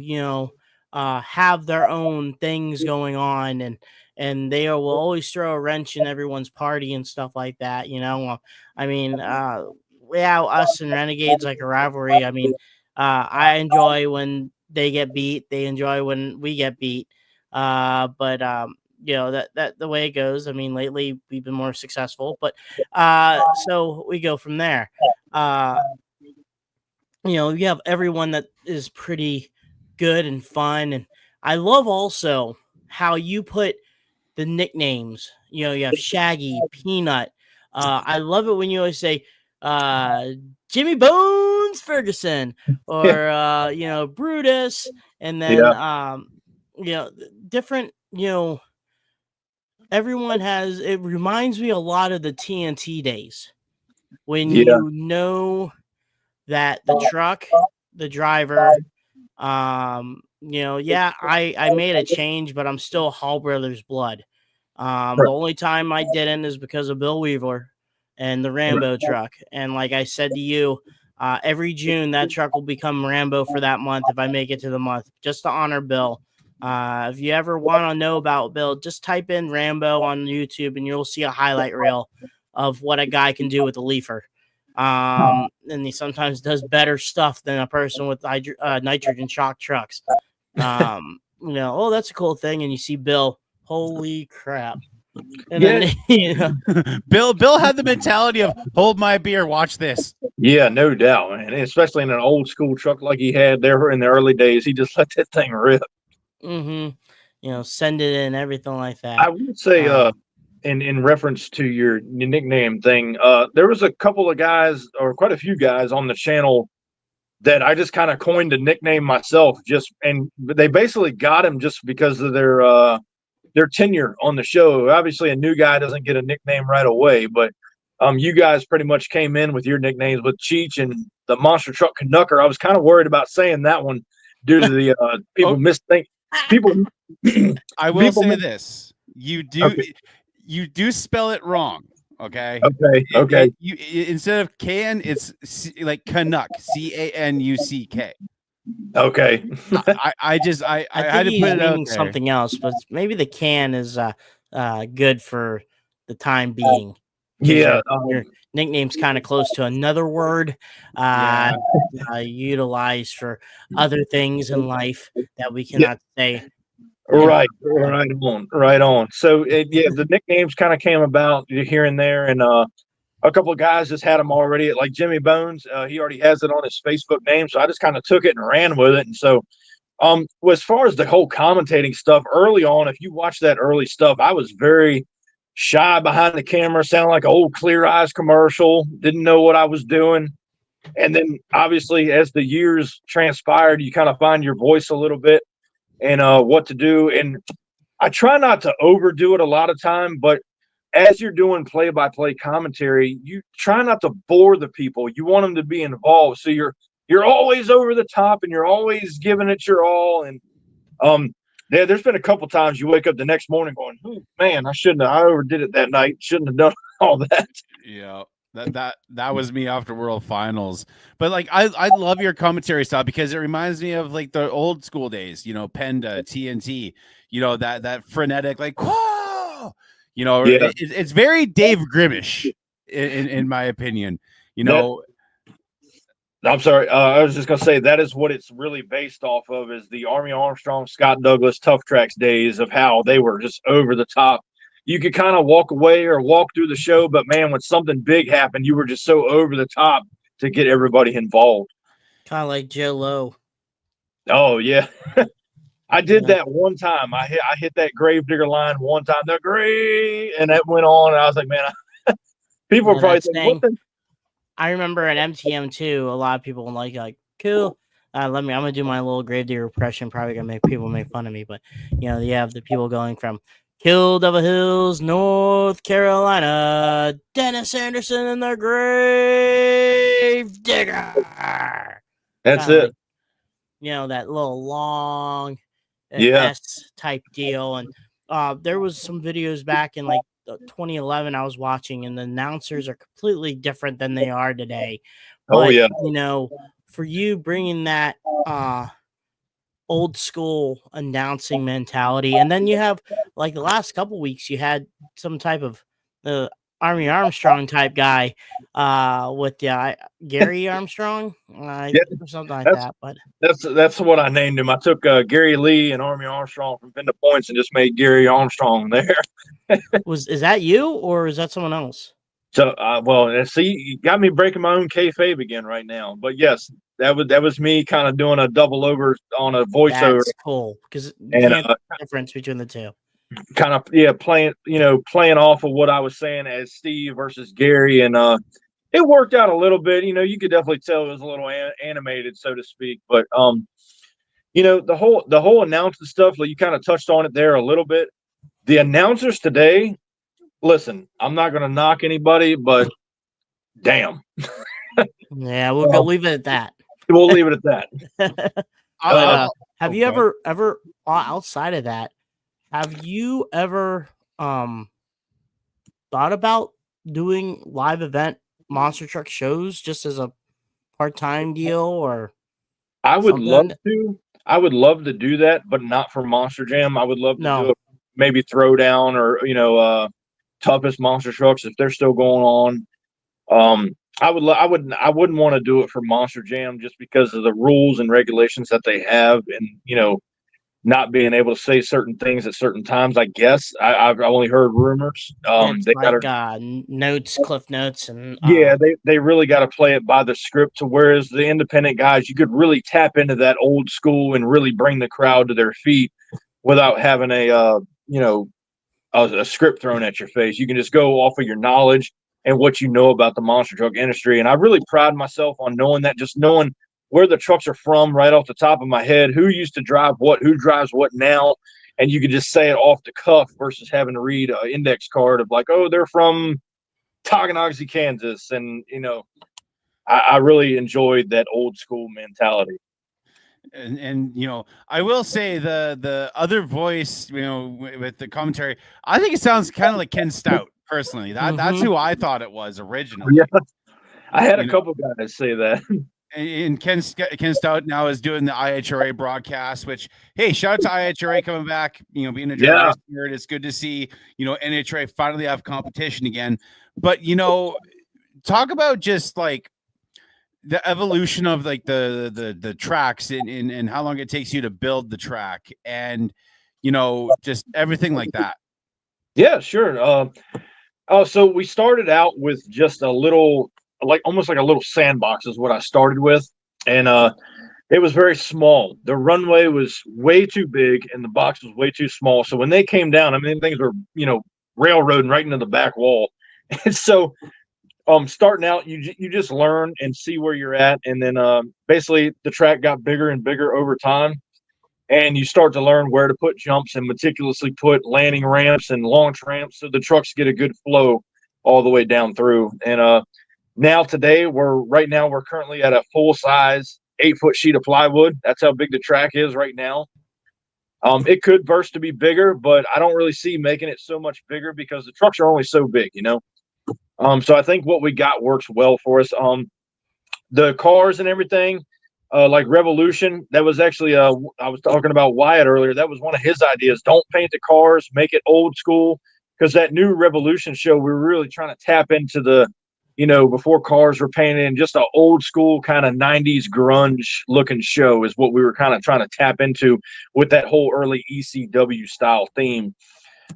have their own things going on, and they will always throw a wrench in everyone's party and stuff like that. I mean, us and Renegades like a rivalry. I mean, I enjoy when they get beat. They enjoy when we get beat. But that the way it goes. I mean, lately we've been more successful, but so we go from there. You have everyone that is pretty good and fun, and I love also how you put the nicknames. You have Shaggy, Peanut. I love it when you always say Jimmy Bones Ferguson or Brutus, and then different. Everyone has. It reminds me a lot of the TNT days when you know that the truck, the driver, I made a change, but I'm still Hall Brothers blood. The only time I didn't is because of Bill Weaver and the Rambo truck. And like I said to you, every June that truck will become Rambo for that month if I make it to the month, just to honor Bill. If you ever want to know about Bill, just type in Rambo on YouTube and you'll see a highlight reel of what a guy can do with a leafer. And he sometimes does better stuff than a person with nitrogen shock trucks. That's a cool thing. And you see Bill, holy crap. And then, Bill had the mentality of hold my beer, watch this. Yeah, no doubt, man. And especially in an old school truck like he had there in the early days, he just let that thing rip. Send it in, everything like that. I would say, in reference to your nickname thing, there was a couple of guys, or quite a few guys on the channel that I just kind of coined a nickname myself. And they basically got him just because of their tenure on the show. Obviously, a new guy doesn't get a nickname right away, but you guys pretty much came in with your nicknames with Cheech and the Monster Truck Canucker. I was kind of worried about saying that one due to the people mistake. People, I will say this: you do spell it wrong. Okay. Okay. Instead of can, it's like Canuck, Canuck. Okay. I had to he's put it out meaning there. something else, but maybe the can is good for the time being. Yeah. Your nickname's kind of close to another word utilized for other things in life that we cannot say. Right on. So the nicknames kind of came about here and there, and a couple of guys just had them already. Like Jimmy Bones, he already has it on his Facebook name, so I just kind of took it and ran with it. And so, as far as the whole commentating stuff early on, if you watch that early stuff, I was very shy behind the camera, sounded like an old Clear Eyes commercial, didn't know what I was doing. And then obviously as the years transpired, you kind of find your voice a little bit and what to do. And I try not to overdo it a lot of time, but as you're doing play-by-play commentary, you try not to bore the people. You want them to be involved. So you're always over the top and you're always giving it your all. And there's been a couple times you wake up the next morning going, oh, man, I overdid it that night. Shouldn't have done all that. Yeah. That was me after World Finals. But like I love your commentary style because it reminds me of like the old school days, Penda, TNT, that frenetic, like, whoa, it's very Dave Grimmish in my opinion. I'm sorry. I was just going to say that is what it's really based off of is the Army Armstrong, Scott Douglas, Tough Tracks days of how they were just over the top. You could kind of walk away or walk through the show, but man, when something big happened, you were just so over the top to get everybody involved. Kind of like Joe Lowe. Oh yeah. I did that one time. I hit that Gravedigger line one time, and that went on. And I was like, man, people are probably saying, I remember at MTM2, a lot of people like cool. I'm gonna do my little Gravedigger impression. Probably gonna make people make fun of me, but you have the people going from Kill Devil Hills, North Carolina, Dennis Anderson and the Gravedigger. That's it. That little long S type deal. And there was some videos back in like 2011 I was watching, and the announcers are completely different than they are today. But, for you bringing that old school announcing mentality, and then you have like the last couple weeks you had some type of Army Armstrong type guy with Gary Armstrong, Yeah, or something like that's that. But that's what I named him. I took Gary Lee and Army Armstrong from Pin to Points and just made Gary Armstrong there. is that you or is that someone else? So, well, see, you got me breaking my own kayfabe again right now. But yes, that was me kind of doing a double over on a voiceover That's cool because you and can't tell the difference between the two. kind of playing off of what I was saying as Steve versus Gary, and it worked out a little bit. You could definitely tell it was a little animated, so to speak. But the whole announcing stuff, like you kind of touched on it there a little bit. The announcers today, listen, I'm not going to knock anybody, but damn. Yeah, we'll go leave it at that. We'll leave it at that. But have you ever outside of that, have you ever thought about doing live event monster truck shows just as a part-time deal or I would something? love to. I would love to do that, but not for Monster Jam. I would love to do it, maybe Throwdown or Toughest Monster Trucks if they're still going on. I wouldn't want to do it for Monster Jam just because of the rules and regulations that they have, and not being able to say certain things at certain times. I guess I've only heard rumors. It's They like got notes, cliff notes, and yeah, they really got to play it by the script. To whereas the independent guys, you could really tap into that old school and really bring the crowd to their feet without having a script thrown at your face. You can just go off of your knowledge and what you know about the monster truck industry. And I really pride myself on knowing that, just knowing where the trucks are from right off the top of my head, who used to drive what, who drives what now. And you could just say it off the cuff versus having to read an index card of like, oh, they're from Tonganoxie, Kansas. And, I really enjoyed that old school mentality. And I will say the other voice, with the commentary, I think it sounds kind of like Ken Stout personally. That's who I thought it was originally. Yeah. I had a couple guys say that. And Ken Stout now is doing the IHRA broadcast, which, hey, shout out to IHRA coming back, being a journalist. It's good to see, NHRA finally have competition again. But, talk about just like the evolution of like the tracks and how long it takes you to build the track and, just everything like that. Yeah, sure. So we started out with just a little, almost like a little sandbox is what I started with. And it was very small. The runway was way too big and the box was way too small. So when they came down, I mean, things were, railroading right into the back wall. And so starting out, you just learn and see where you're at. And then basically the track got bigger and bigger over time. And you start to learn where to put jumps and meticulously put landing ramps and launch ramps so the trucks get a good flow all the way down through. And now today we're currently at a full size 8-foot sheet of plywood. That's how big the track is right now. It could burst to be bigger, but I don't really see making it so much bigger because the trucks are only so big, So I think what we got works well for us. The cars and everything, like Revolution, that was actually I was talking about Wyatt earlier. That was one of his ideas. Don't paint the cars, make it old school, because that new Revolution show, we were really trying to tap into the before cars were painted, and just an old school kind of 90s grunge looking show is what we were kind of trying to tap into with that whole early ECW style theme.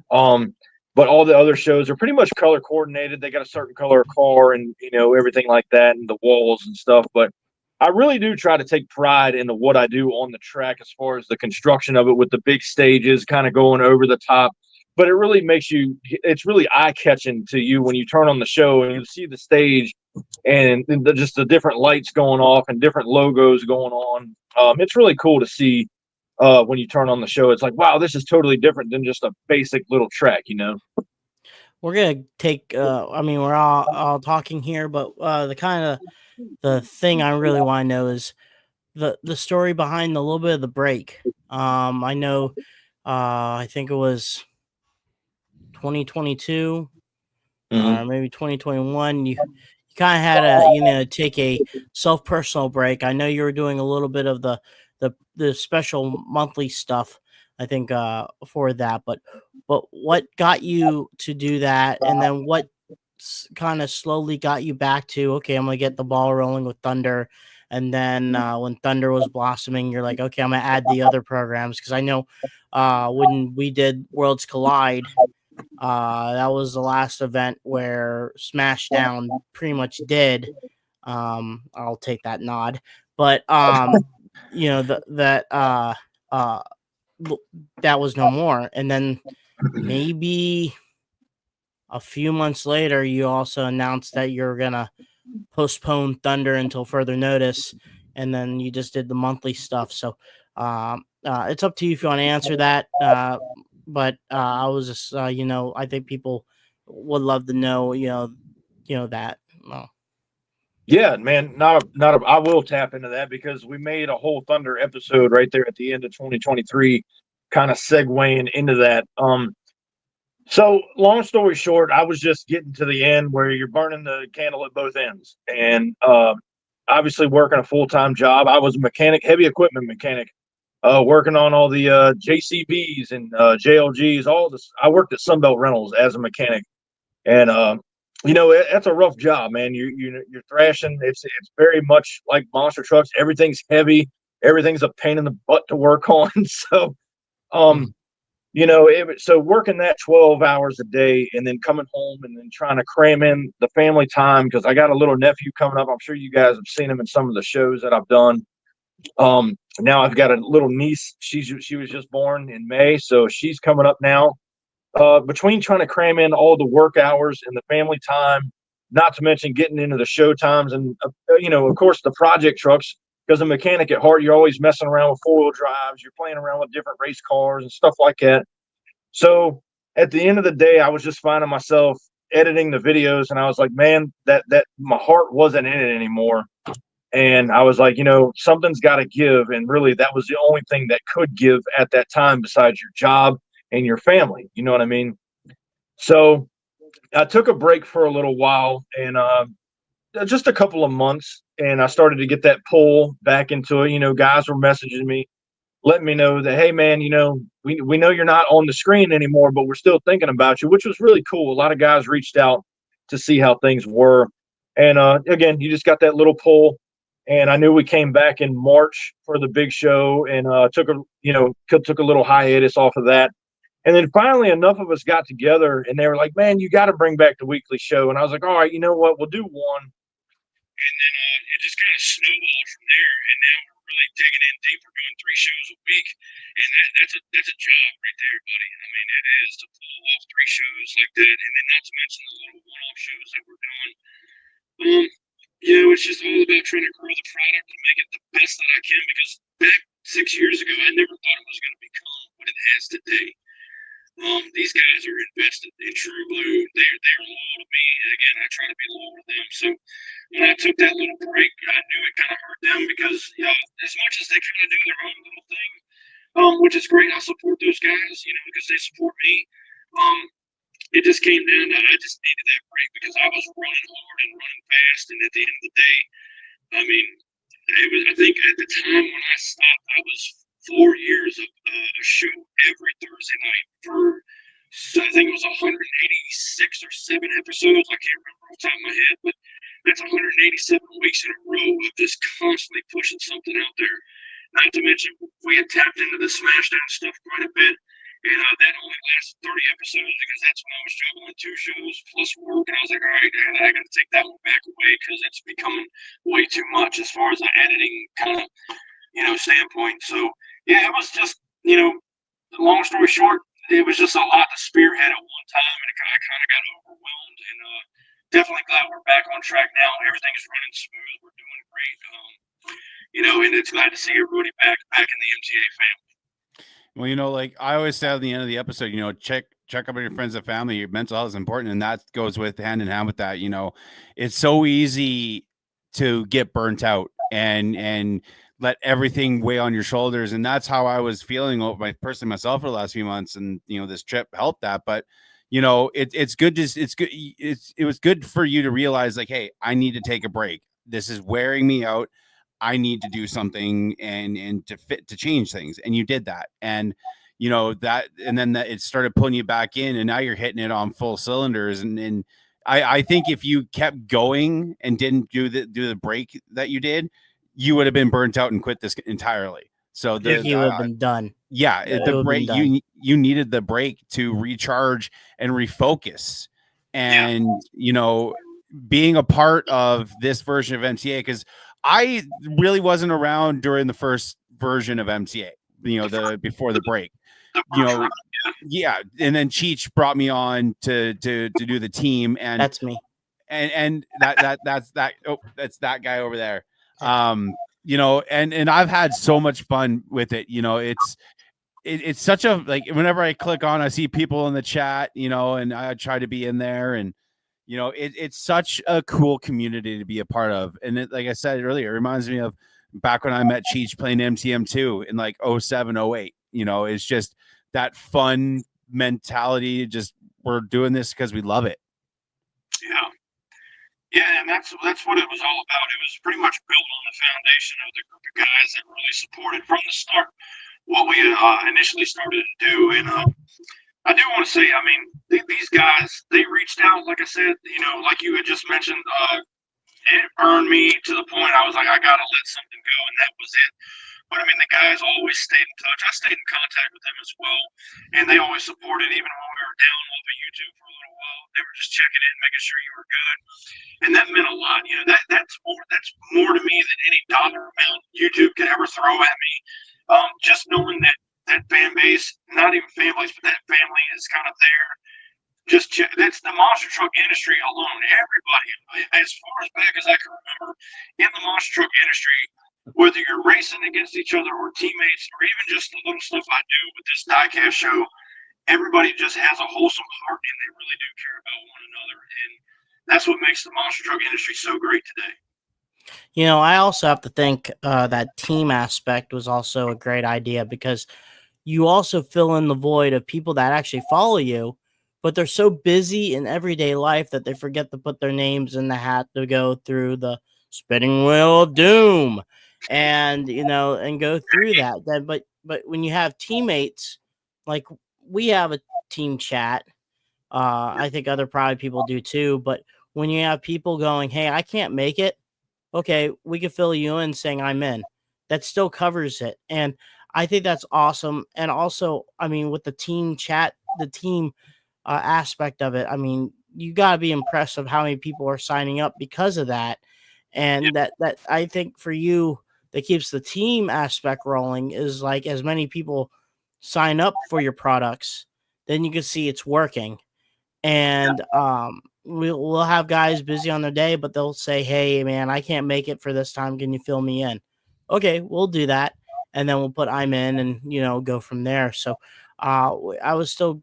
But all the other shows are pretty much color coordinated. They got a certain color car and, everything like that, and the walls and stuff. But I really do try to take pride in what I do on the track as far as the construction of it with the big stages kind of going over the top. But it really it's really eye-catching to you when you turn on the show and you see the stage and just the different lights going off and different logos going on. It's really cool to see when you turn on the show. It's like, wow, this is totally different than just a basic little track, We're going to take, we're all talking here, but the thing I really want to know is the story behind a little bit of the break. I know, I think it was 2022 or maybe 2021. You kind of had to take a personal break. I know you were doing a little bit of the the special monthly stuff, I think, for that. But what got you to do that, and then what kind of slowly got you back to, okay, I'm gonna get the ball rolling with Thunder, and then when Thunder was blossoming, you're like, okay, I'm gonna add the other programs, because I know when we did Worlds Collide, that was the last event where Smashdown pretty much did. I'll take that nod, but you know uh that was no more, and then maybe a few months later, you also announced that you're gonna postpone Thunder until further notice, and then you just did the monthly stuff. So it's up to you if you want to answer that. But I was just, I think people would love to know, that. Well, Yeah, man. I will tap into that because we made a whole Thunder episode right there at the end of 2023, kind of segueing into that. So long story short, I was just getting to the end where you're burning the candle at both ends, and obviously working a full-time job. I was a mechanic, heavy equipment mechanic, working on all the JCBs and JLGs. All this. I worked at Sunbelt Rentals as a mechanic, and that's a rough job, man. You're thrashing. It's very much like monster trucks. Everything's heavy. Everything's a pain in the butt to work on. So, so working that 12 hours a day and then coming home and then trying to cram in the family time, because I got a little nephew coming up. I'm sure you guys have seen him in some of the shows that I've done. Now I've got a little niece. She was just born in May, so she's coming up now. Between trying to cram in all the work hours and the family time, not to mention getting into the show times and, of course, the project trucks, because a mechanic at heart, you're always messing around with four-wheel drives. You're playing around with different race cars and stuff like that. So at the end of the day, I was just finding myself editing the videos, and I was like, man, that my heart wasn't in it anymore. And I was like, something's got to give. And really, that was the only thing that could give at that time besides your job and your family. You know what I mean? So I took a break for a little while, and just a couple of months, and I started to get that pull back into it. Guys were messaging me, letting me know that, hey, man, we know you're not on the screen anymore, but we're still thinking about you, which was really cool. A lot of guys reached out to see how things were. And again, you just got that little pull. And I knew we came back in March for the big show, and took a little hiatus off of that. And then finally, enough of us got together, and they were like, man, you got to bring back the weekly show. And I was like, all right, you know what? We'll do one. And then it just kind of snowballed from there. And now we're really digging in deep. We're doing 3 shows a week. And that's a job right there, buddy. I mean, it is to pull off 3 shows like that. And then not to mention the little one-off shows that we're doing. It's just all about trying to grow the product and make it the best that I can, because back 6 years ago, I never thought it was going to become what it has today. These guys are invested in True Blue. They're loyal to me. And again, I try to be loyal to them. So when I took that little break, I knew it kind of hurt them, because, as much as they kind of do their own little thing, which is great, I support those guys, because they support me. It just came down that I just needed that break, because I was running hard and running fast. And at the end of the day, I mean, I think at the time when I stopped, I was 4 years of a show every Thursday night for, I think it was 186 or 7 episodes. I can't remember off the top of my head, but that's 187 weeks in a row of just constantly pushing something out there. Not to mention, we had tapped into the Smashdown stuff quite a bit. And that only lasted 30 episodes, because that's when I was juggling 2 shows plus work. And I was like, all right, I got to take that one back away, because it's becoming way too much as far as the editing kind of, standpoint. So, yeah, it was just, long story short, it was just a lot to spearhead at one time, and I kind of got overwhelmed. And definitely glad we're back on track now. Everything's running smooth. We're doing great. And it's glad to see everybody back in the MTA family. Well, like I always say at the end of the episode, check up on your friends and family. Your mental health is important, and that goes hand in hand with that. It's so easy to get burnt out and let everything weigh on your shoulders, and that's how I was feeling myself for the last few months. And this trip helped that, but it's good. It was good for you to realize, like, hey, I need to take a break. This is wearing me out. I need to do something and to change things. And you did that. And then it started pulling you back in, and now you're hitting it on full cylinders. And I think if you kept going and didn't do the break that you did, you would have been burnt out and quit this entirely. So He would have been done. yeah, It the would've been break, done. you needed the break to recharge and refocus. And being a part of this version of MTA, because I really wasn't around during the first version of MTA, before the break. Yeah, and then Cheech brought me on to do the team, and That's me. and that's that guy over there. And I've had so much fun with it. It's such a, like, whenever I click on, I see people in the chat, and I try to be in there, and it's such a cool community to be a part of. And like I said earlier, it reminds me of back when I met Cheech playing MTM2 in like 07, 08. It's just that fun mentality. Just, we're doing this because we love it. Yeah, and that's what it was all about. It was pretty much built on the foundation of the group of guys that really supported from the start what we initially started to do. And I do want to say, I mean, these guys, they reached out, like I said, like you had just mentioned, it burned me to the point I was like, I got to let something go, and that was it. But I mean, the guys always stayed in touch. I stayed in contact with them as well, and they always supported, even when we were down off of YouTube for a little while. They were just checking in, making sure you were good, and that meant a lot. That's more to me than any dollar amount YouTube could ever throw at me. Just knowing that fan base, not even fan base, but that family is kind of there. That's the monster truck industry alone. Everybody, as far as back as I can remember, in the monster truck industry, whether you're racing against each other or teammates, or even just the little stuff I do with this diecast show, everybody just has a wholesome heart, and they really do care about one another. And that's what makes the monster truck industry so great today. I also have to think that team aspect was also a great idea, because you also fill in the void of people that actually follow you, but they're so busy in everyday life that they forget to put their names in the hat to go through the spinning wheel of doom and and go through that. But when you have teammates, like we have a team chat, I think other probably people do too, but when you have people going, hey, I can't make it, okay, we can fill you in saying I'm in. That still covers it. And I think that's awesome. And also, I mean, with the team chat, the team aspect of it, I mean, you got to be impressed of how many people are signing up because of that. And that I think for you, that keeps the team aspect rolling is like, as many people sign up for your products, then you can see it's working. And we'll have guys busy on their day, but they'll say, hey man, I can't make it for this time, can you fill me in? Okay, we'll do that, and then we'll put I'm in, and go from there. So I was still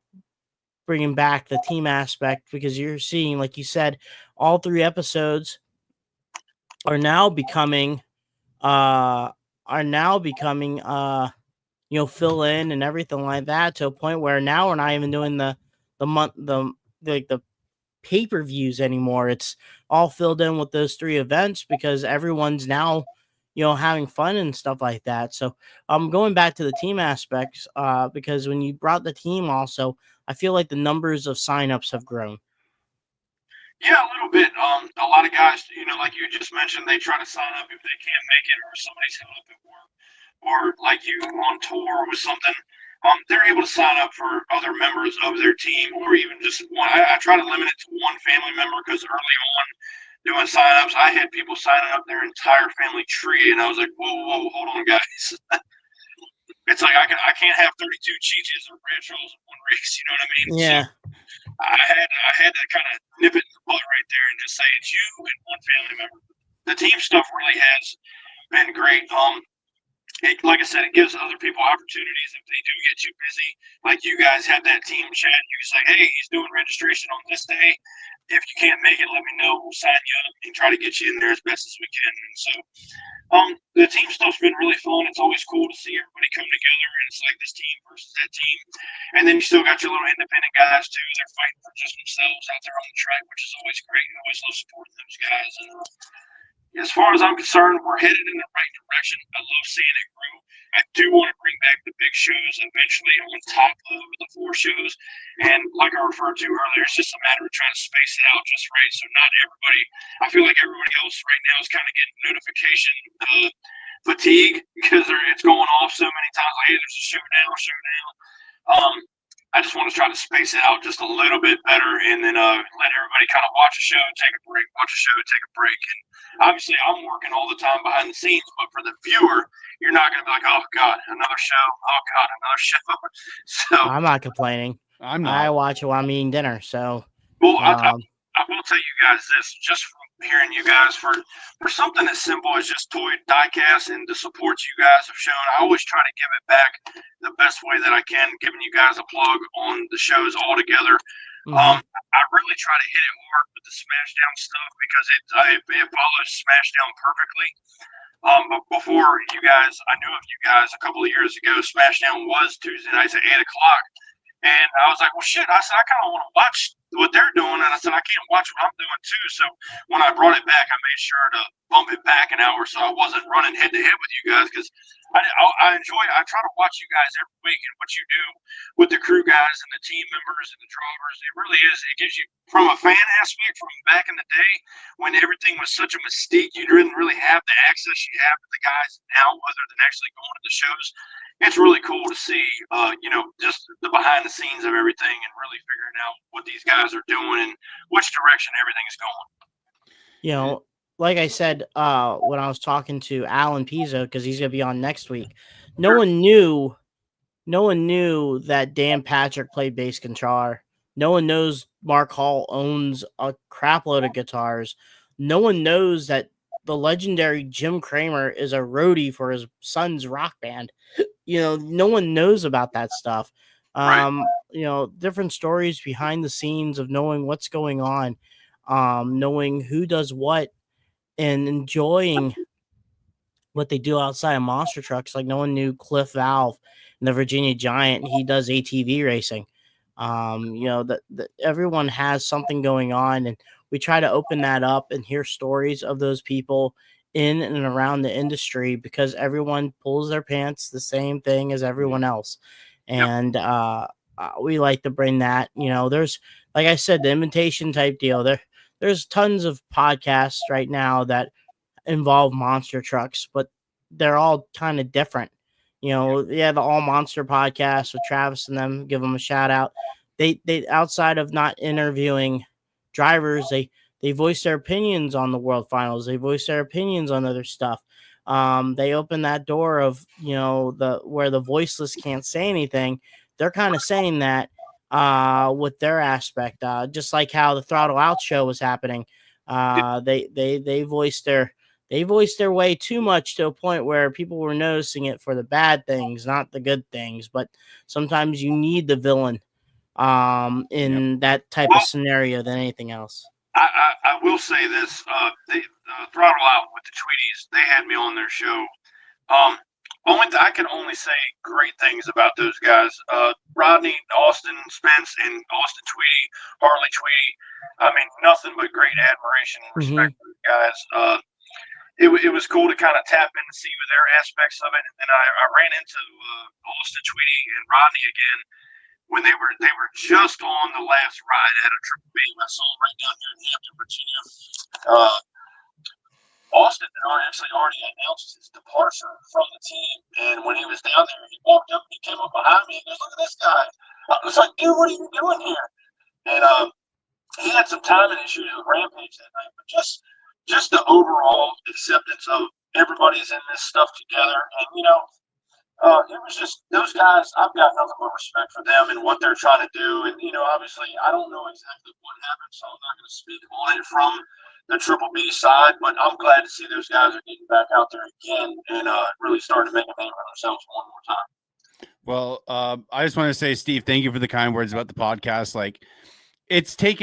bringing back the team aspect, because you're seeing, like you said, all 3 episodes are now becoming fill in and everything like that, to a point where now we're not even doing the pay-per-views anymore. It's all filled in with those 3 events, because everyone's now having fun and stuff like that. So I'm going back to the team aspects, because when you brought the team also, I feel like the numbers of signups have grown. Yeah, a little bit. A lot of guys, like you just mentioned, they try to sign up if they can't make it, or somebody's held up at work, or like you on tour with something. They're able to sign up for other members of their team, or even just one. I try to limit it to one family member, because early on doing signups, I had people signing up their entire family tree, and I was like, whoa, hold on, guys. It's like I can't have 32 Cheeches or Ranchos in one race. You know what I mean? Yeah. So I had to kind of nip it in the bud right there and just say it's you and one family member. The team stuff really has been great. Like I said, it gives other people opportunities if they do get too busy. Like you guys had that team chat. You say, hey, he's doing registration on this day. If you can't make it, let me know. We'll sign you up and try to get you in there as best as we can. And so the team stuff's been really fun. It's always cool to see everybody come together, and it's like this team versus that team. And then you still got your little independent guys too. They're fighting for just themselves out there on the track, which is always great. I always love supporting those guys. And as far as I'm concerned, we're headed in the right direction. I love seeing it grow. I do want to bring back the big shows eventually on top of the 4 shows. And like I referred to earlier, it's just a matter of trying to space it out just right. So not everybody, I feel like everybody else right now is kind of getting notification fatigue because it's going off so many times. Like, hey, there's a showdown. I just want to try to space it out just a little bit better and then let everybody kind of watch a show, take a break, watch a show, take a break. And obviously, I'm working all the time behind the scenes, but for the viewer, you're not going to be like, oh, God, another show. Oh, God, another show. So I'm not complaining. I'm not. I watch it while I'm eating dinner. So, well, I will tell you guys this, just from hearing you guys, for something as simple as just toy diecast and the support you guys have shown, I always try to give it back the best way that I can, giving you guys a plug on the shows all together. I really try to hit it hard with the Smashdown stuff because it follows Smashdown perfectly. But before you guys, I knew of you guys a couple of years ago. Smashdown was Tuesday nights at 8 o'clock. And I was like, well, shit. I said, I kind of want to watch what they're doing. And I said, I can't watch what I'm doing, too. So when I brought it back, I made sure to bump it back an hour so I wasn't running head to head with you guys because I try to watch you guys every week and what you do with the crew guys and the team members and the drivers. It really is. It gives you, from a fan aspect, from back in the day when everything was such a mystique, you didn't really have the access you have to the guys now, other than actually going to the shows. It's really cool to see, just the behind the scenes of everything and really figuring out what these guys are doing and which direction everything is going. You know, like I said, when I was talking to Alan Pizzo, because he's going to be on next week, no one knew that Dan Patrick played bass guitar. No one knows Mark Hall owns a crap load of guitars. No one knows that the legendary Jim Kramer is a roadie for his son's rock band. No one knows about that stuff. Different stories behind the scenes of knowing what's going on, knowing who does what, and enjoying what they do outside of monster trucks. Like no one knew Cliff Valve and the Virginia Giant, and he does ATV racing. That everyone has something going on, and we try to open that up and hear stories of those people in and around the industry because everyone pulls their pants the same thing as everyone else. And we like to bring that, there's, like I said, the invitation type deal. There's tons of podcasts right now that involve monster trucks, but they're all kind of different. The All Monster podcast with Travis and them, give them a shout out. They outside of not interviewing drivers, they voice their opinions on the World Finals. They voice their opinions on other stuff. They open that door of, where the voiceless can't say anything. They're kind of saying that with their aspect, just like how the Throttle Out show was happening. They voiced their way too much to a point where people were noticing it for the bad things, not the good things. But sometimes you need the villain in that type of scenario than anything else. I will say this: the Throttle Out with the Tweeties, they had me on their show. I can only say great things about those guys. Rodney, Austin Spence, and Austin Tweedy, Harley Tweedy. I mean, nothing but great admiration and respect for the guys. It was cool to kind of tap in and see their aspects of it. And then I ran into Austin Tweedy and Rodney again when they were just on the last ride at a Triple B. I saw them right down here in Hampton, Virginia. Austin actually already announced his departure from the team, and when he was down there, he walked up, he came up behind me, and goes, "Look at this guy." I was like, "Dude, what are you doing here?" And he had some timing issues with Rampage that night, but just the overall acceptance of everybody's in this stuff together, and it was just those guys. I've got nothing but respect for them and what they're trying to do. And obviously, I don't know exactly what happened, so I'm not going to speak on it from the Triple B side. But I'm glad to see those guys are getting back out there again and really starting to make a name for themselves one more time. Well, I just want to say, Steve, thank you for the kind words about the podcast. Like, it took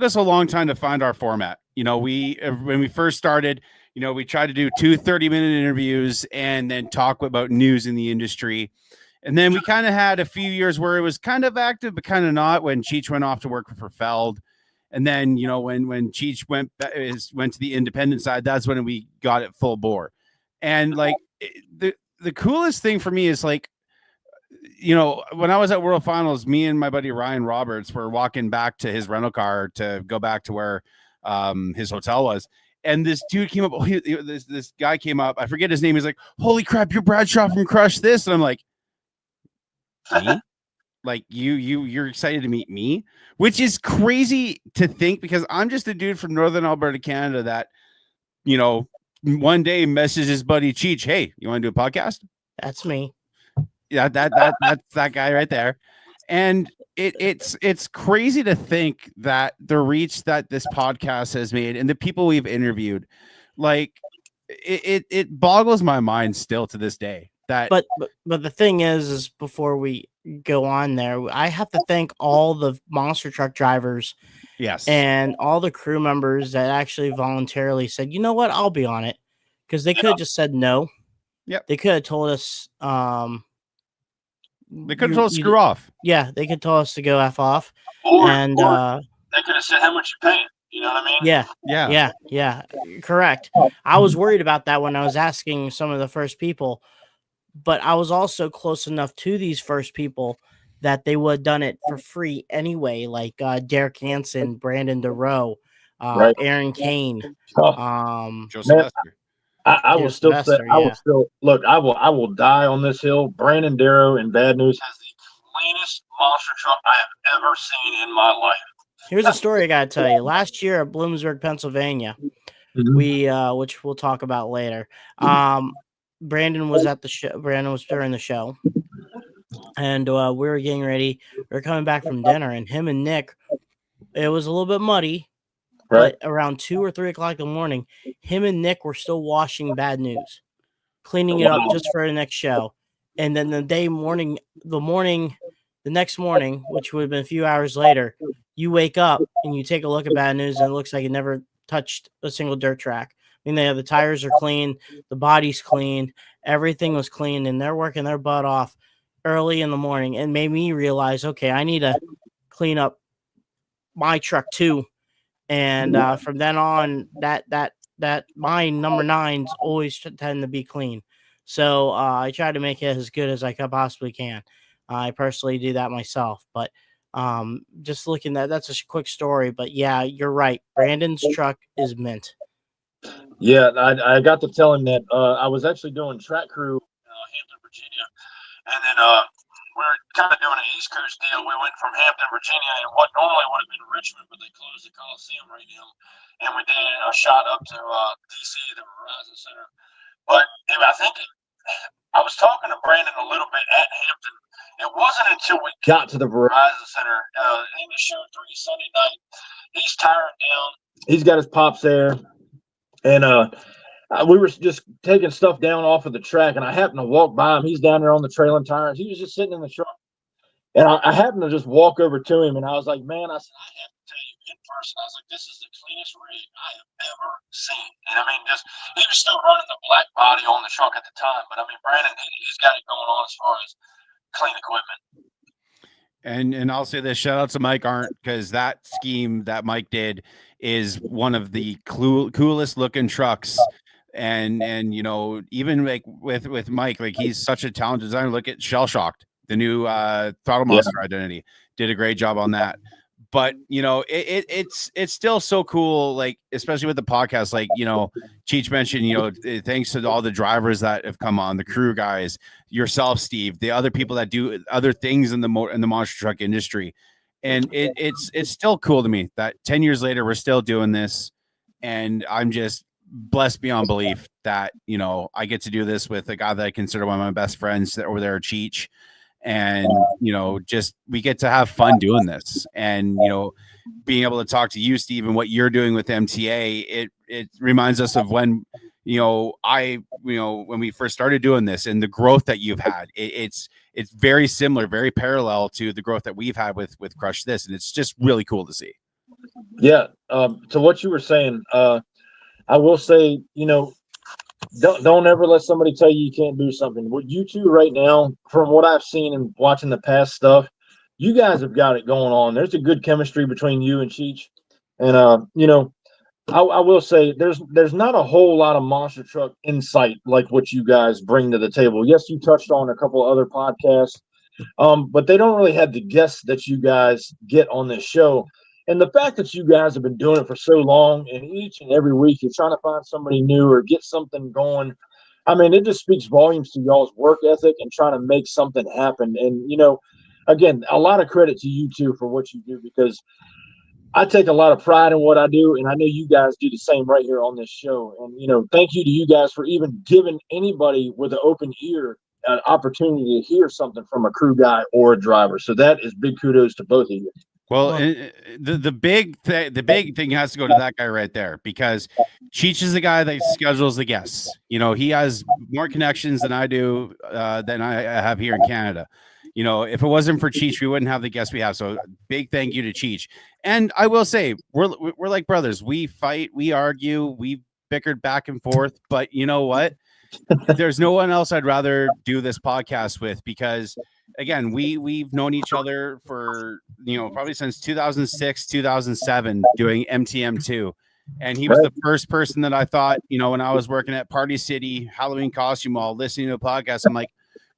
us a long time to find our format. When we first started, we tried to do 2 30-minute interviews and then talk about news in the industry. And then we kind of had a few years where it was kind of active, but kind of not, when Cheech went off to work for Feld. And then, you know, when Cheech went to the independent side, that's when we got it full bore. And like the coolest thing for me is like, you know, when I was at World Finals, me and my buddy Ryan Roberts were walking back to his rental car to go back to where his hotel was. And this dude came up, this guy came up, I forget his name. He's like, holy crap, you're Bradshaw from Crush This. And I'm like, me? Like you're excited to meet me, which is crazy to think, because I'm just a dude from Northern Alberta, Canada, that, you know, one day messages his buddy Cheech, hey, you want to do a podcast? That's me. Yeah, that's that guy right there. And it's crazy to think that the reach that this podcast has made and the people we've interviewed, like it boggles my mind still to this day. That But the thing is before we go on there, I have to thank all the monster truck drivers, yes, and all the crew members that actually voluntarily said, you know what, I'll be on it, because they could have just said no. Yep. They could have told us. They could have told us screw off. Yeah, they could tell us to go F off. Or, And they could have said how much you paying. You know what I mean? Yeah, correct. I was worried about that when I was asking some of the first people, but I was also close enough to these first people that they would have done it for free anyway, like Derek Hansen, Brandon DeRoe, Right. Aaron Kane, Joe Sylvester. I will Yes, still Sylvester, say, I yeah. will still look. I will die on this hill. Brandon Darrow in Bad News has the cleanest monster truck I have ever seen in my life. Here's a story I got to tell you. Last year at Bloomsburg, Pennsylvania, we which we'll talk about later. Brandon was at the show. Brandon was during the show, and we were getting ready. We were coming back from dinner, and him and Nick. It was a little bit muddy, Right. but around 2 or 3 o'clock in the morning, him and Nick were still washing Bad News, cleaning it up just for the next show. And then the next morning, which would have been a few hours later, you wake up and you take a look at Bad News, and it looks like it never touched a single dirt track. I mean, the tires are clean, the body's clean, everything was clean, and they're working their butt off early in the morning. And made me realize, okay, I need to clean up my truck too. And from then on, that my number 9s always tend to be clean. So I try to make it as good as I possibly can. I personally do that myself, but just looking at that's a quick story. But yeah, you're right. Brandon's truck is mint. Yeah, I got to tell him that I was actually doing track crew Hampton, Virginia, and then we were kind of doing an East Coast deal. We went from Hampton, Virginia, and what normally would have been Richmond, but they closed the Coliseum right now, and we did a shot up to DC, the Verizon Center. But I was talking to Brandon a little bit at Hampton. It wasn't until we got to the Verizon Center in the show 3 Sunday night. He's tired down. He's got his pops there. And we were just taking stuff down off of the track, and I happened to walk by him. He's down there on the trailing tires. He was just sitting in the truck. And I happened to just walk over to him, and I was like, man, I said, I have to tell you in person. I was like, this is the cleanest rig I have ever seen. And I mean, he was still running the black body on the truck at the time. But I mean, Brandon, he's got it going on as far as clean equipment. And I'll say this, shout out to Mike Arndt, because that scheme that Mike did is one of the coolest looking trucks. And you know, even like with Mike, like he's such a talented designer. Look at Shell Shocked, the new Throttle Monster identity, did a great job on that. But you know, it's still so cool, like especially with the podcast, like, you know, Cheech mentioned, you know, thanks to all the drivers that have come on, the crew guys, yourself, Steve, the other people that do other things in the monster truck industry. And it's still cool to me that 10 years later we're still doing this, and I'm just blessed beyond belief that, you know, I get to do this with a guy that I consider one of my best friends over there, Cheech. And, you know, just we get to have fun doing this. And, you know, being able to talk to you, Steve, and what you're doing with MTA, it reminds us of when, you know, when we first started doing this and the growth that you've had. It's very similar, very parallel to the growth that we've had with Crush This. And it's just really cool to see. Yeah. To what you were saying, I will say, you know, don't ever let somebody tell you can't do something. What you two right now, from what I've seen and watching the past stuff, you guys have got it going on. There's a good chemistry between you and Cheech. And I will say there's not a whole lot of monster truck insight like what you guys bring to the table. Yes, you touched on a couple other podcasts, but they don't really have the guests that you guys get on this show. And the fact that you guys have been doing it for so long, and each and every week you're trying to find somebody new or get something going, I mean, it just speaks volumes to y'all's work ethic and trying to make something happen. And, again, a lot of credit to you two for what you do, because I take a lot of pride in what I do, and I know you guys do the same right here on this show. And, thank you to you guys for even giving anybody with an open ear an opportunity to hear something from a crew guy or a driver. So that is big kudos to both of you. Well, the big thing has to go to that guy right there, because Cheech is the guy that schedules the guests. He has more connections than I do, than I have here in Canada. If it wasn't for Cheech, we wouldn't have the guests we have. So big thank you to Cheech. And I will say, we're like brothers. We fight, we argue, we bickered back and forth. But you know what? There's no one else I'd rather do this podcast with, because again, we've known each other for probably since 2006, 2007, doing MTM2. And he was the first person that I thought, when I was working at Party City Halloween Costume Mall, listening to a podcast, I'm like,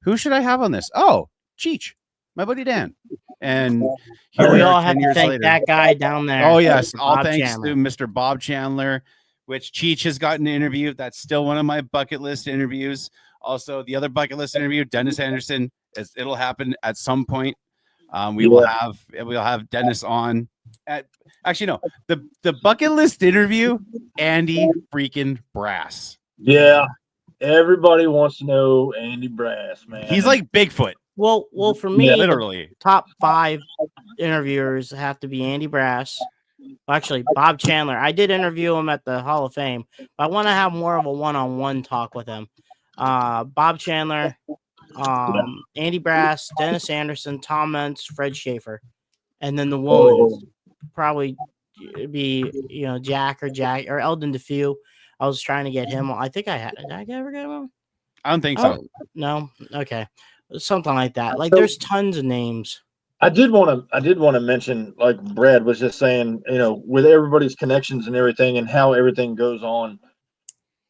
who should I have on this? Oh, Cheech, my buddy Dan. And we all have to thank that guy down there. Oh yes, all thanks to Mr. Bob Chandler, which Cheech has gotten an interview. That's still one of my bucket list interviews. Also, the other bucket list interview, Dennis Anderson, it'll happen at some point. We'll have Dennis on. Actually, no, the bucket list interview, Andy freaking Brass. Yeah, everybody wants to know Andy Brass, man. He's like Bigfoot. Well, for me, literally, top 5 interviewers have to be Andy Brass. Well, actually, Bob Chandler. I did interview him at the Hall of Fame, but I want to have more of a one-on-one talk with him. Bob Chandler, Andy Brass, Dennis Anderson, Tom Mentz, Fred Schaefer, and then the woman probably be Jack or Eldon DeFew. I was trying to get him. I think I had. Did I ever get him? I don't think so. No. Okay, something like that. Like there's tons of names. I did want to mention, like Brad was just saying, with everybody's connections and everything and how everything goes on.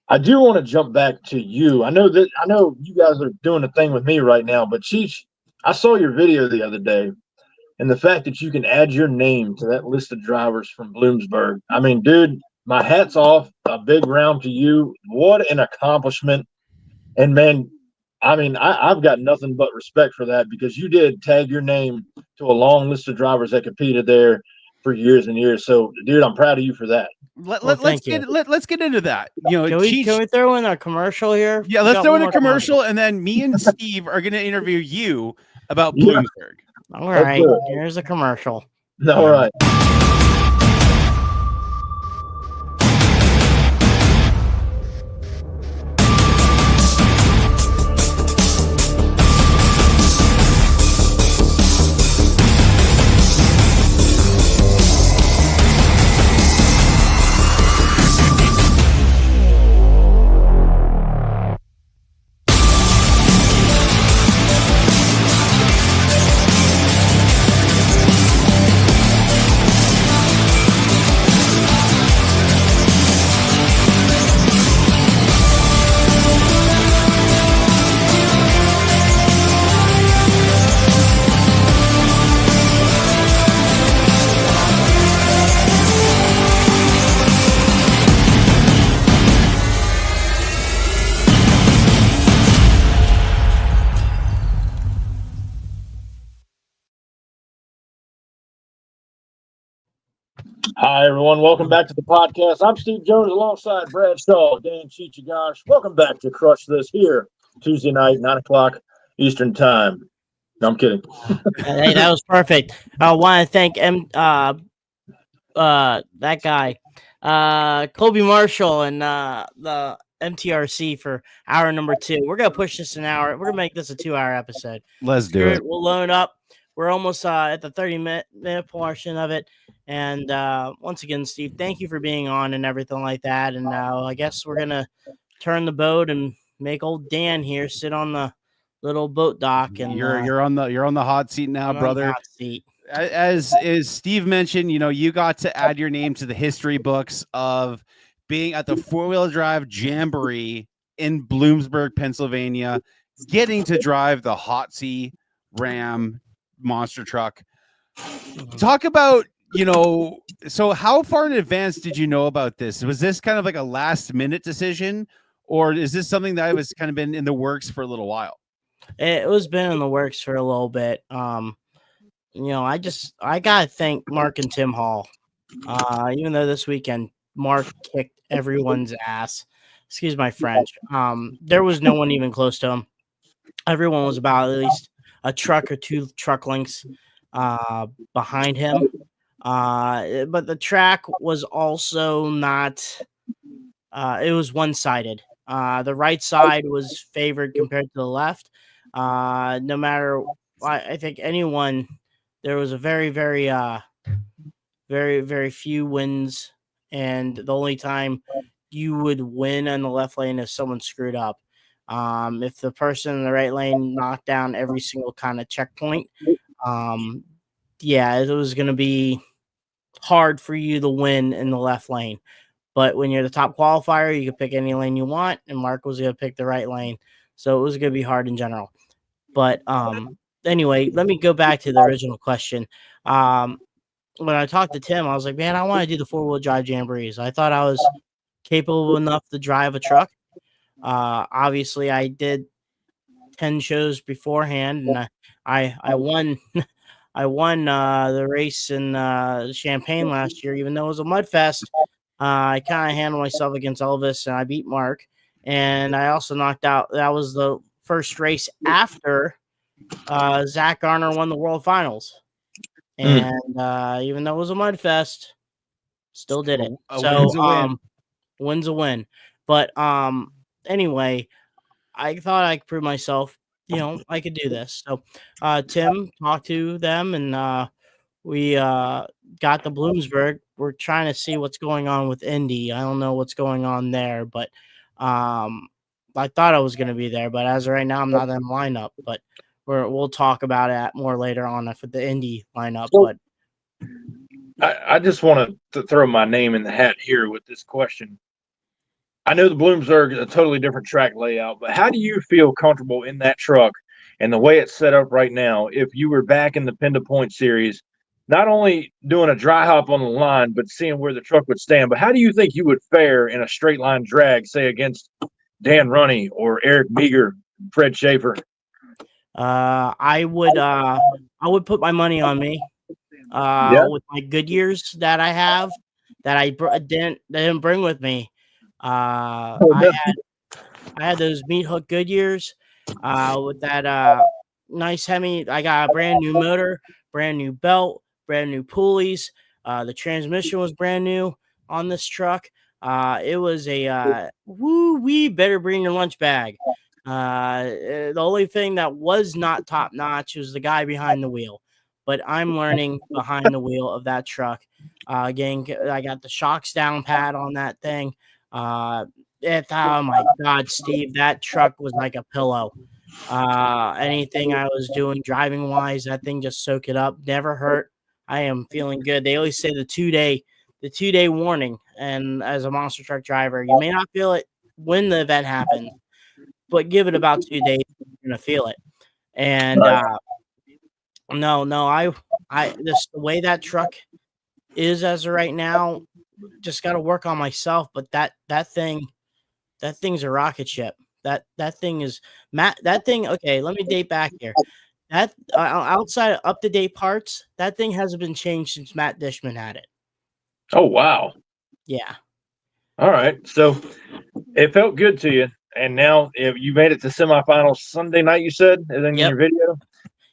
I do want to jump back to you. I know you guys are doing a thing with me right now, but Cheech, I saw your video the other day, and the fact that you can add your name to that list of drivers from Bloomsburg. I mean, dude, my hat's off. A big round to you. What an accomplishment. And man, I mean, I've got nothing but respect for that, because you did tag your name to a long list of drivers that competed there for years and years. So, dude, I'm proud of you for that. Let's get into that. Can we throw in a commercial here? Yeah, let's throw in a commercial, and then me and Steve are going to interview you about Bloomsburg. All right, here's a commercial. All right. Hi, everyone. Welcome back to the podcast. I'm Steve Jones alongside Brad Shaw, Dan Chichigosh. Welcome back to Crush This here, Tuesday night, 9 o'clock Eastern Time. No, I'm kidding. Hey, that was perfect. I want to thank that guy, Colby Marshall, and the MTRC for hour number 2. We're going to push this an hour. We're going to make this a 2-hour episode. Let's do it. We'll load up. We're almost at the 30-minute portion of it. And once again, Steve, thank you for being on and everything like that. And now I guess we're going to turn the boat and make old Dan here sit on the little boat dock. And you're on the hot seat now, brother. Hot seat. as Steve mentioned, you got to add your name to the history books of being at the 4-wheel drive jamboree in Bloomsburg, Pennsylvania, getting to drive the Hotsy Ram monster truck. Talk about, so how far in advance did you know about this? Was this kind of like a last minute decision, or is this something that was kind of been in the works for a little while? It was been in the works for a little bit. I gotta thank Mark and Tim Hall. Even though this weekend Mark kicked everyone's ass. Excuse my French. There was no one even close to him. Everyone was about at least a truck or two truck lengths behind him. But the track was also not. It was one-sided. The right side was favored compared to the left. No matter, I think anyone. There was a very, very, very, very few wins, and the only time you would win in the left lane is someone screwed up. If the person in the right lane knocked down every single kind of checkpoint, it was going to be hard for you to win in the left lane. But when you're the top qualifier, you can pick any lane you want, and Mark was going to pick the right lane, so it was going to be hard in general. But anyway, let me go back to the original question. When I talked to Tim, I was like, man, I want to do the 4-wheel drive jamborees. I thought I was capable enough to drive a truck. Obviously, I did 10 shows beforehand, and I won. I won the race in Champaign last year, even though it was a mud fest. I kind of handled myself against Elvis, and I beat Mark. And I also knocked out. That was the first race after Zach Garner won the World Finals. And even though it was a mud fest, still did it. Win's a win. But anyway, I thought I could prove myself. I could do this. So Tim talked to them, and we got the Bloomsburg. We're trying to see what's going on with Indy. I don't know what's going on there, but I thought I was going to be there. But as of right now, I'm not in the lineup. But we'll talk about it more later on for the Indy lineup. But I just want to throw my name in the hat here with this question. I know the Bloomsburg is a totally different track layout, but how do you feel comfortable in that truck and the way it's set up right now if you were back in the Pin to Point series, not only doing a dry hop on the line, but seeing where the truck would stand? But how do you think you would fare in a straight line drag, say against Dan Runney or Eric Meager, Fred Schaefer? I would put my money on me with my Goodyears that I have that I didn't bring with me. I had those meat hook Goodyears with that nice Hemi. I got a brand new motor, brand new belt, brand new pulleys. The transmission was brand new on this truck. It was a we better bring your lunch bag. The only thing that was not top notch was the guy behind the wheel, but I'm learning behind the wheel of that truck. Again, I got the shocks down pat on that thing. Oh my God, Steve, that truck was like a pillow. Anything I was doing driving wise, that thing just soak it up. Never hurt. I am feeling good. They always say the 2-day warning. And as a monster truck driver, you may not feel it when the event happens, but give it about 2 days, you're gonna feel it. And the way that truck is as of right now, just got to work on myself. But that thing's a rocket ship. That thing is Matt. That thing. Okay, let me date back here. That outside of up to date parts, that thing hasn't been changed since Matt Dishman had it. Oh wow. Yeah. All right. So it felt good to you, and now you made it to semifinals Sunday night. You said, and then your video.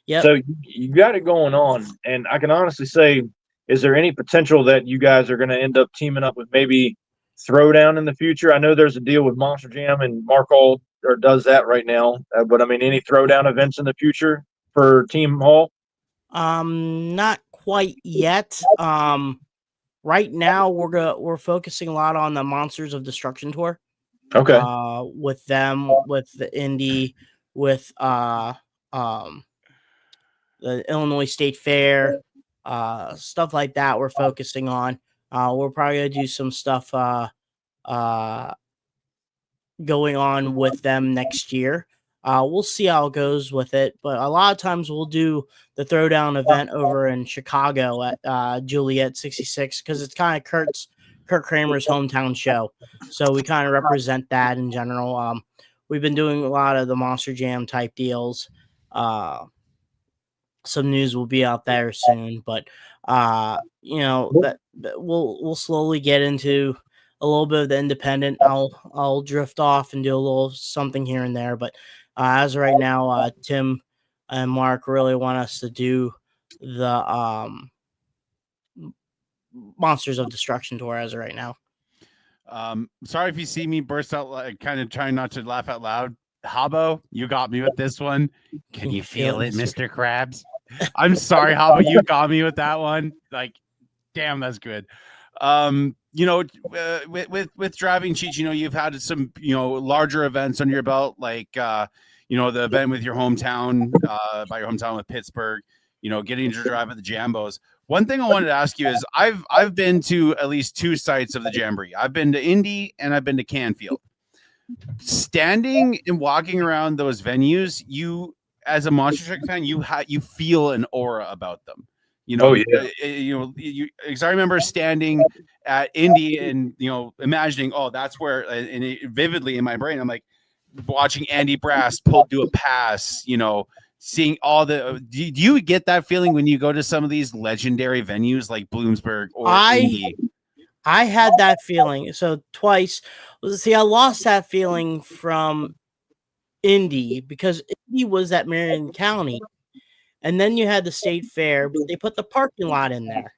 Yeah. So you got it going on, and I can honestly say, is there any potential that you guys are going to end up teaming up with maybe Throwdown in the future? I know there's a deal with Monster Jam, and Mark All does that right now. But I mean, any Throwdown events in the future for Team Hall? Not quite yet. Right now we're focusing a lot on the Monsters of Destruction tour. Okay. With them, with the Indy, with the Illinois State Fair, stuff like that we're focusing on. We're probably gonna do some stuff going on with them next year. We'll see how it goes with it, but a lot of times we'll do the throwdown event over in Chicago at Juliet 66 because it's kind of Kurt Kramer's hometown show. So we kind of represent that in general. We've been doing a lot of the Monster Jam type deals. Some news will be out there soon, but that we'll slowly get into a little bit of the independent. I'll drift off and do a little something here and there, but as of right now, Tim and Mark really want us to do the Monsters of Destruction tour as of right now. Sorry if you see me burst out, like kind of trying not to laugh out loud. Habbo, you got me with this one. Can you feel it, Mr. Krabs? I'm sorry, Habbo, you got me with that one. Like, damn, that's good. With Driving Cheats, you've had some, larger events under your belt, like, the event with your hometown, by your hometown with Pittsburgh, getting to drive at the Jambos. One thing I wanted to ask you is I've been to at least 2 sites of the Jamboree. I've been to Indy and I've been to Canfield. Standing and walking around those venues, you, as a Monster Truck fan, you feel an aura about them. Because I remember standing at Indy and imagining, that's where, and it, vividly in my brain, I'm like watching Andy Brass do a pass, seeing all the. Do you get that feeling when you go to some of these legendary venues like Bloomsburg or Indy? I had that feeling. So twice. See, I lost that feeling from Indy because Indy was at Marion County. And then you had the state fair, but they put the parking lot in there.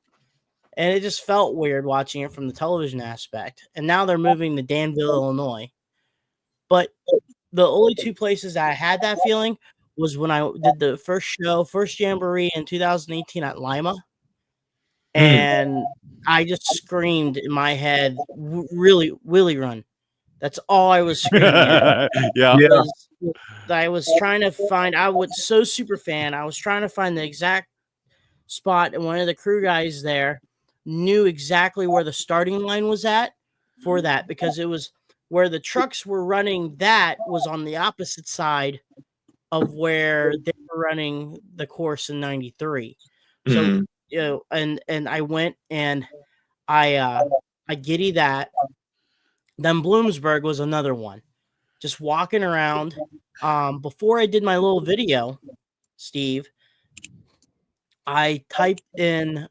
And it just felt weird watching it from the television aspect. And now they're moving to Danville, Illinois. But the only 2 places I had that feeling was when I did the first Jamboree in 2018 at Lima. And I just screamed in my head, really, Willie Run. That's all I was screaming at. Yeah. I was trying to find, I was so super fan. I was trying to find the exact spot, and one of the crew guys there knew exactly where the starting line was at for that, because it was where the trucks were running. That was on the opposite side of where they were running the course in 93. So, and I went and I giddy that. Then Bloomsburg was another one. Just walking around. Before I did my little video, Steve, I typed in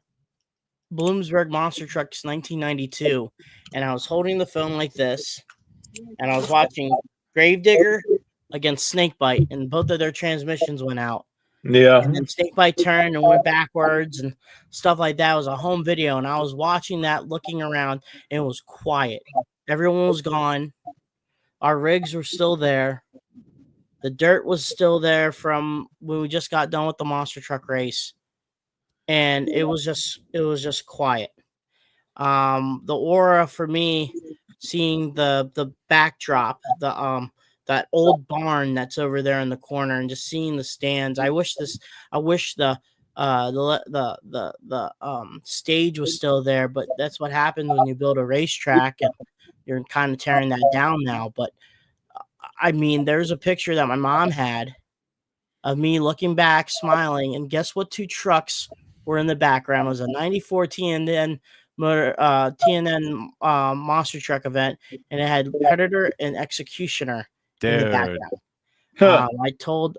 Bloomsburg Monster Trucks 1992, and I was holding the phone like this, and I was watching Gravedigger against Snakebite, and both of their transmissions went out. Yeah. And then Snakebite turned and went backwards and stuff like that. It was a home video, and I was watching that, looking around, and it was quiet. Everyone was gone. Our rigs were still there. The dirt was still there from when we just got done with the monster truck race. And it was just quiet. The aura for me, seeing the backdrop, that old barn that's over there in the corner, and just seeing the stands. I wish the stage was still there, but that's what happens when you build a racetrack, and you're kind of tearing that down now. But I mean, there's a picture that my mom had of me looking back, smiling, and guess what 2 trucks were in the background? It was a 94 TNN monster truck event, and it had Predator and Executioner in the background. I told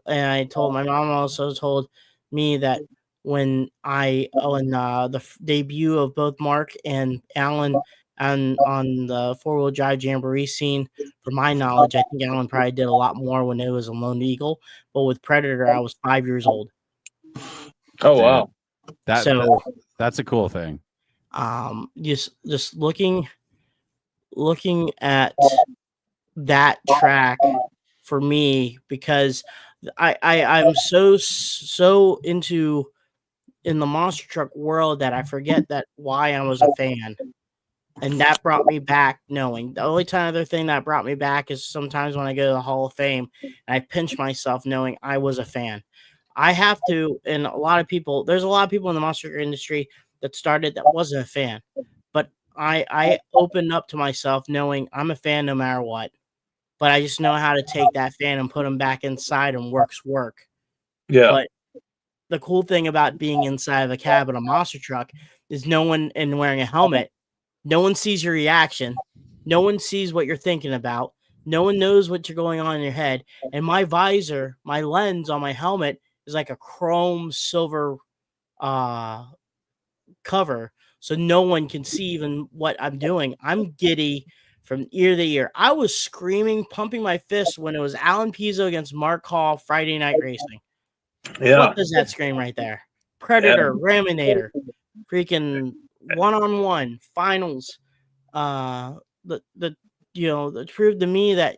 my mom also told me that when the debut of both Mark and Alan on the 4-wheel drive Jamboree scene, from my knowledge, I think Alan probably did a lot more when it was a Lone Eagle, but with Predator, I was 5 years old. Oh, wow. That's a cool thing. Just looking at that track for me, because I'm so into in the monster truck world that I forget that why I was a fan. And that brought me back knowing. The only other thing that brought me back is sometimes when I go to the Hall of Fame and I pinch myself knowing I was a fan. I have to, and a lot of people, there's a lot of people in the monster truck industry that started that wasn't a fan, but I opened up to myself knowing I'm a fan no matter what, but I just know how to take that fan and put them back inside and work. Yeah. But the cool thing about being inside of a cab in a monster truck is no one, and wearing a helmet, no one sees your reaction. No one sees what you're thinking about. No one knows what's going on in your head. And my visor, my lens on my helmet is like a chrome silver cover. So no one can see even what I'm doing. I'm giddy from ear to ear. I was screaming, pumping my fist when it was Alan Pizzo against Mark Hall Friday Night Racing. Yeah. What does that scream right there? Predator, Raminator, freaking one-on-one finals. That proved to me that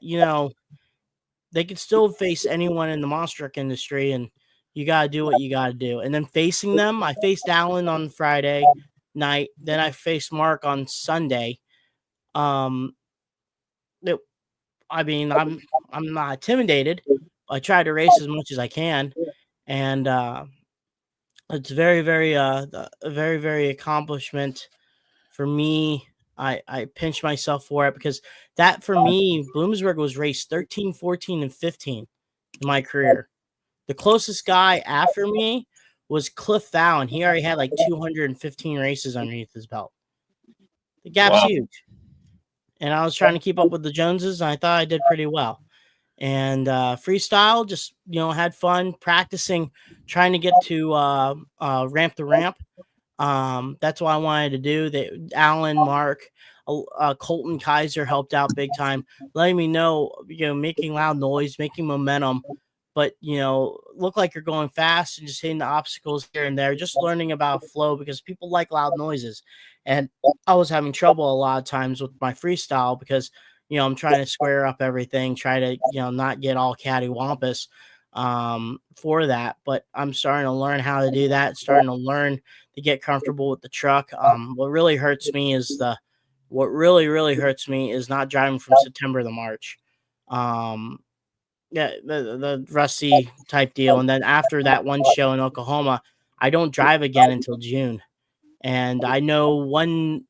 they could still face anyone in the monster truck industry, and you gotta do what you gotta do. And then facing them, I faced Alan on Friday night, then I faced Mark on Sunday. I'm not intimidated. I try to race as much as I can, and it's very, very a very, very accomplishment for me. I pinch myself for it because that for me, Bloomsburg was race 13, 14, and 15 in my career. The closest guy after me was Cliff Fallon. He already had like 215 races underneath his belt. The gap's huge. And I was trying to keep up with the Joneses, and I thought I did pretty well. And freestyle, just had fun practicing, trying to get to ramp to ramp. That's what I wanted to do. Alan, Mark, Colton Kaiser helped out big time, letting me know, making loud noise, making momentum, but look like you're going fast and just hitting the obstacles here and there, just learning about flow because people like loud noises. And I was having trouble a lot of times with my freestyle because I'm trying to square up everything, try to not get all cattywampus for that. But I'm starting to learn how to do that, starting to learn to get comfortable with the truck. What really hurts me is not driving from September to March. The rusty type deal. And then after that one show in Oklahoma, I don't drive again until June. And I know one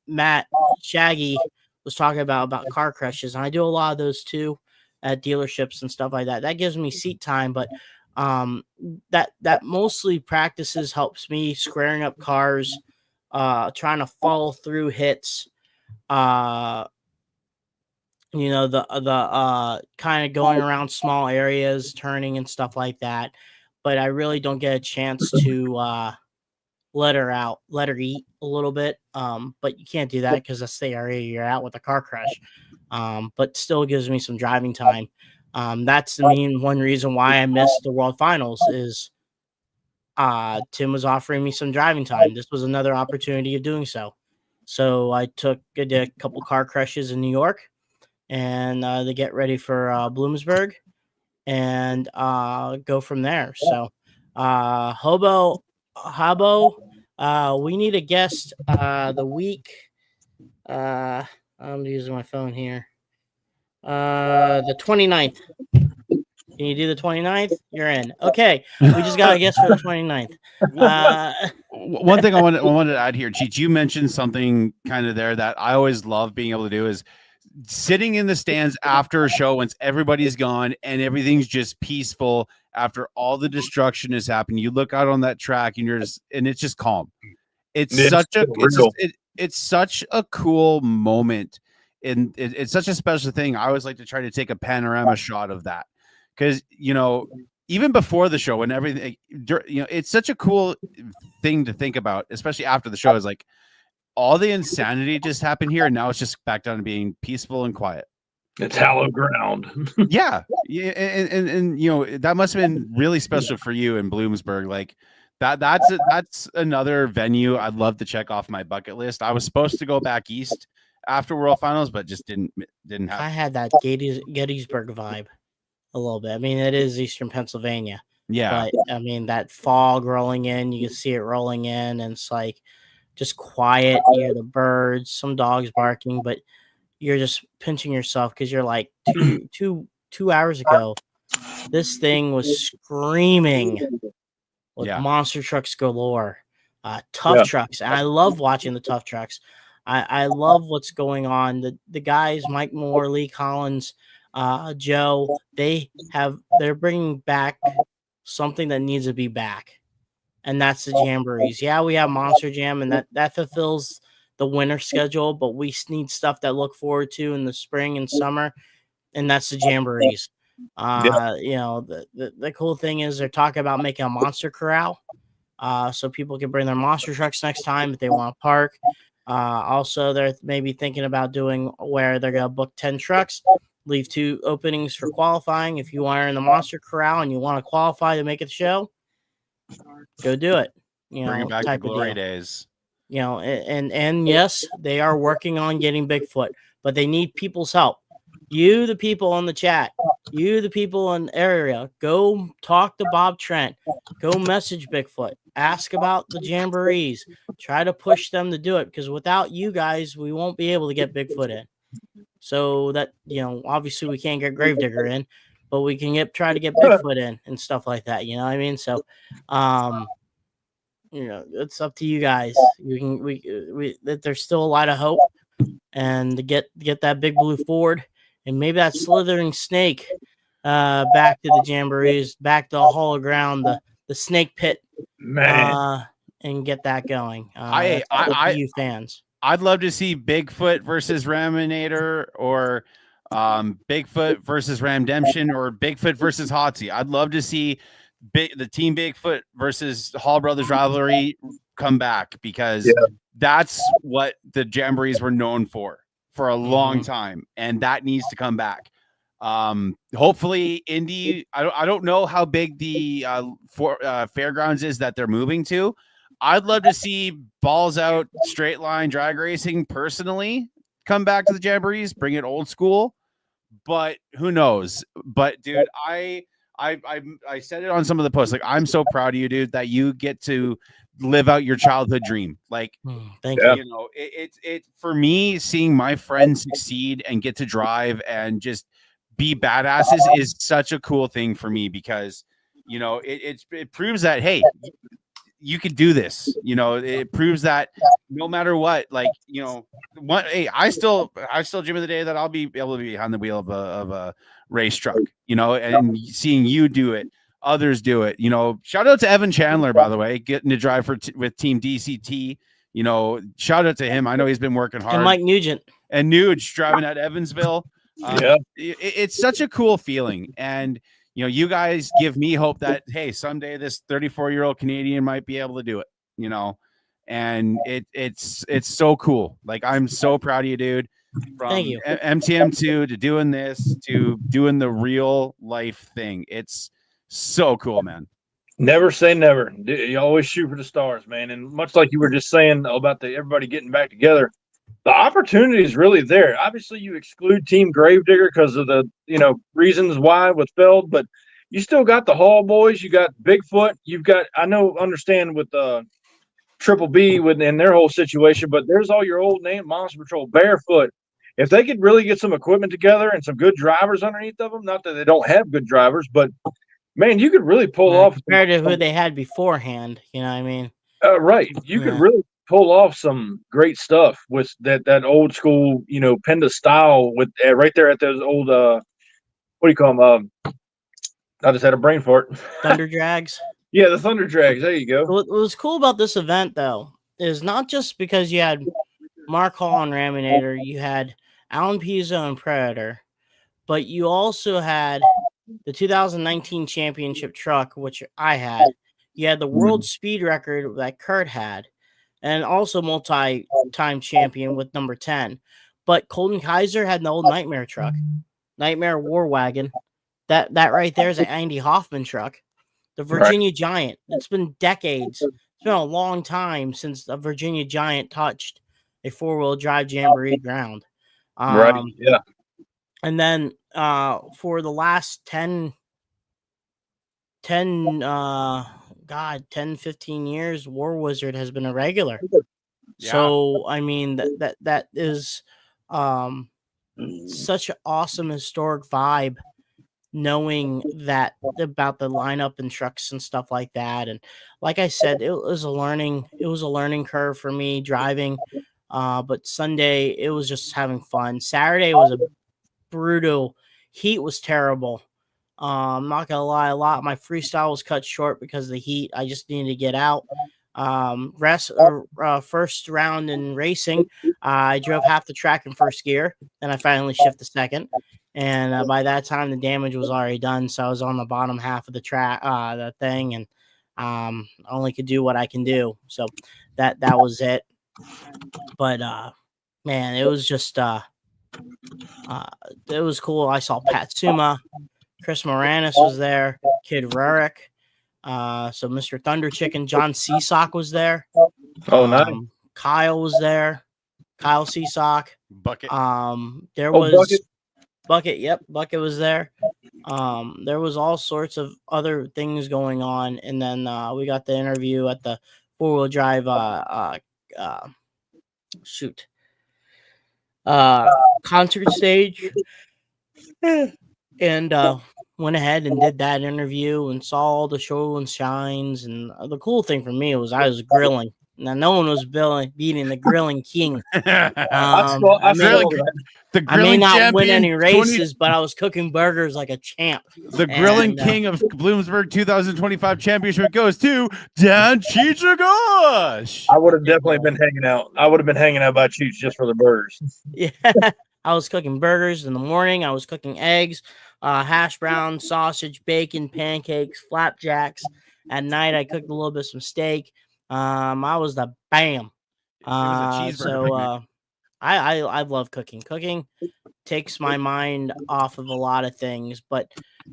Matt Shaggy was talking about car crashes, and I do a lot of those too at dealerships and stuff like that. That gives me seat time, but that mostly practices helps me squaring up cars, trying to follow through hits, the kind of going around small areas, turning and stuff like that. But I really don't get a chance to let her eat a little bit. But you can't do that because that's the area you're out with a car crash. But still gives me some driving time. That's one reason why I missed the World Finals is Tim was offering me some driving time. This was another opportunity of doing so. So I did a couple car crashes in New York and to get ready for Bloomsburg and go from there. So Habo, we need a guest the week. I'm using my phone here. The 29th. Can you do the 29th? You're in. Okay. We just got a guest for the 29th. One thing I wanted to add here, Cheech, you mentioned something kind of there that I always love being able to do is sitting in the stands after a show once everybody's gone and everything's just peaceful after all the destruction has happened. You look out on that track and it's just calm. It's such a cool moment. And it's such a special thing. I always like to try to take a panorama shot of that because, even before the show and everything, it's such a cool thing to think about, especially after the show is like all the insanity just happened here. And now it's just back down to being peaceful and quiet. It's hallowed ground. Yeah. And that must've been really special for you in Bloomsburg. Like that's another venue I'd love to check off my bucket list. I was supposed to go back east after World Finals, but just didn't happen. I had that Gettysburg vibe a little bit. I mean, it is Eastern Pennsylvania. Yeah. But I mean, that fog rolling in, you can see it rolling in, and it's like just quiet. You hear the birds, some dogs barking, but you're just pinching yourself because you're like two hours ago, this thing was screaming with Yeah. monster trucks galore, tough trucks. And I love watching the tough trucks. I love what's going on. The guys, Mike Moore, Lee Collins, Joe, they're bringing back something that needs to be back. And that's the jamborees. Yeah, we have Monster Jam, and that fulfills the winter schedule, but we need stuff that look forward to in the spring and summer, and that's the jamborees. You know, the cool thing is they're talking about making a monster corral, so people can bring their monster trucks next time if they want to park. Also, they're maybe thinking about doing where they're going to book 10 trucks, leave 2 openings for qualifying. If you are in the monster corral and you want to qualify to make it the show, go do it. You Bring know, it back to type of glory deal. days. You know, and yes, they are working on getting Bigfoot, but they need people's help. You, the people in the chat, you, the people in the area, go talk to Bob Trent, go message Bigfoot, ask about the jamborees, try to push them to do it, because without you guys, we won't be able to get Bigfoot in. So that, you know, obviously we can't get Gravedigger in, but we can try to get Bigfoot in and stuff like that. You know what I mean? So, you know, it's up to you guys. You can there's still a lot of hope, and to get that big blue Ford and maybe that slithering snake back to the jamborees, back to the Hall of Ground, the snake pit, Man. And get that going. You fans. I'd love to see Bigfoot versus Raminator, or Bigfoot versus Ramdemption, or Bigfoot versus Hotsy. I'd love to see the Team Bigfoot versus Hall Brothers rivalry come back, because that's what the jamborees were known for a long time, and that needs to come back. Hopefully Indy, I don't know how big the fairgrounds is that they're moving to. I'd love to see balls out, straight line drag racing personally come back to the jamborees, bring it old school, but who knows? But dude, I said it on some of the posts. Like, I'm so proud of you, dude, that you get to live out your childhood dream. Like, thank you. You know, it for me, seeing my friends succeed and get to drive and just be badasses is such a cool thing for me, because, you know, it proves that, hey, you could do this. You know, it proves that no matter what, like, you know, hey, I still dream of the day that I'll be able to be behind the wheel of a race truck, you know, and seeing you do it, others do it. You know, shout out to Evan Chandler, by the way, getting to drive with Team DCT. You know, shout out to him. I know he's been working hard. And Mike Nugent and Nuge driving at Evansville. It's such a cool feeling. And, you know, you guys give me hope that, hey, someday this 34-year-old Canadian might be able to do it, you know, and it's so cool. Like, I'm so proud of you, dude. From Thank you. MTM2 to doing this to doing the real life thing. It's so cool, man. Never say never. You always shoot for the stars, man. And much like you were just saying about everybody getting back together, the opportunity is really there. Obviously, you exclude Team Gravedigger because of the, you know, reasons why with Feld, but you still got the Hall boys. You got Bigfoot. You've got, understand with Triple B and their whole situation, but there's all your old name, Monster Patrol, Barefoot. If they could really get some equipment together and some good drivers underneath of them, not that they don't have good drivers, but man, you could really pull off compared to who they had beforehand. You know what I mean? Right. You could really pull off some great stuff with that old school, you know, Penda style with right there at those old what do you call them? I just had a brain fart. Thunder Drags. Yeah, the Thunder Drags. There you go. What was cool about this event, though, is not just because you had Mark Hall and Raminator, you had Alan Pizzo and Predator, but you also had the 2019 championship truck, which I had. You had the world speed record that Kurt had, and also multi-time champion with number 10. But Colton Kaiser had an old Nightmare truck, Nightmare War Wagon. That right there is an Andy Hoffman truck. The Virginia Giant. It's been decades. It's been a long time since the Virginia Giant touched a four-wheel drive jamboree ground. Right. Yeah. And then for the last 10, 15 years, War Wizard has been a regular. Yeah. So, I mean, that is such an awesome historic vibe knowing that about the lineup and trucks and stuff like that. And like I said, it was a learning curve for me driving. But Sunday it was just having fun. Saturday was a brutal. Heat was terrible. I'm not gonna lie, a lot of my freestyle was cut short because of the heat. I just needed to get out. First round in racing, I drove half the track in first gear, then I finally shifted second, and by that time the damage was already done. So I was on the bottom half of the track, the thing, and only could do what I can do. So that was it. But man, it was just it was cool. I saw Pat Suma, Chris Moranis was there, Kid Rurik. So Mr. Thunder Chicken, John Seasock was there. Oh, nice. Kyle was there. Kyle Seasock. Bucket. There was Bucket. Bucket. Yep, Bucket was there. There was all sorts of other things going on, and then we got the interview at the 4-wheel drive. Concert stage, and went ahead and did that interview and saw all the show and shines. And the cool thing for me was I was grilling. Now no one was beating the grilling king. I may not win any races, but I was cooking burgers like a champ. The grilling king of Bloomsburg 2025 championship goes to Dan Chichagosh. I would have definitely been hanging out. I would have been hanging out by Cheech just for the burgers. Yeah, I was cooking burgers in the morning. I was cooking eggs, hash browns, sausage, bacon, pancakes, flapjacks. At night, I cooked a little bit of some steak. I was the bam. It was a cheeseburger. I love cooking. Cooking takes my mind off of a lot of things, but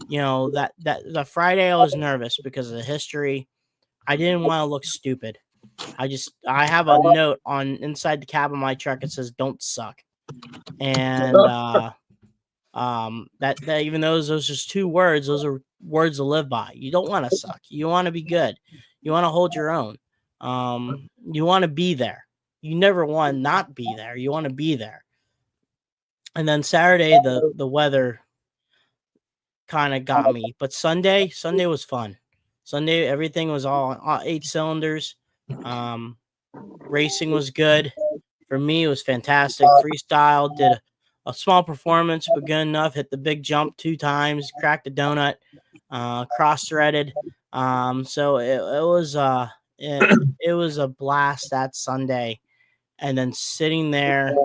you know that the Friday I was nervous because of the history. I didn't want to look stupid. I have a note on inside the cab of my truck. It says "Don't suck," and that even though those are just 2 words, those are words to live by. You don't want to suck. You want to be good. You want to hold your own. You want to be there. You never want to not be there. You want to be there. And then Saturday, the weather kind of got me. But Sunday was fun. Sunday, everything was all 8 cylinders. Racing was good. For me, it was fantastic. Freestyle, did a small performance, but good enough. Hit the big jump 2 times, cracked a donut, cross-threaded. So it was a blast that Sunday. And then sitting there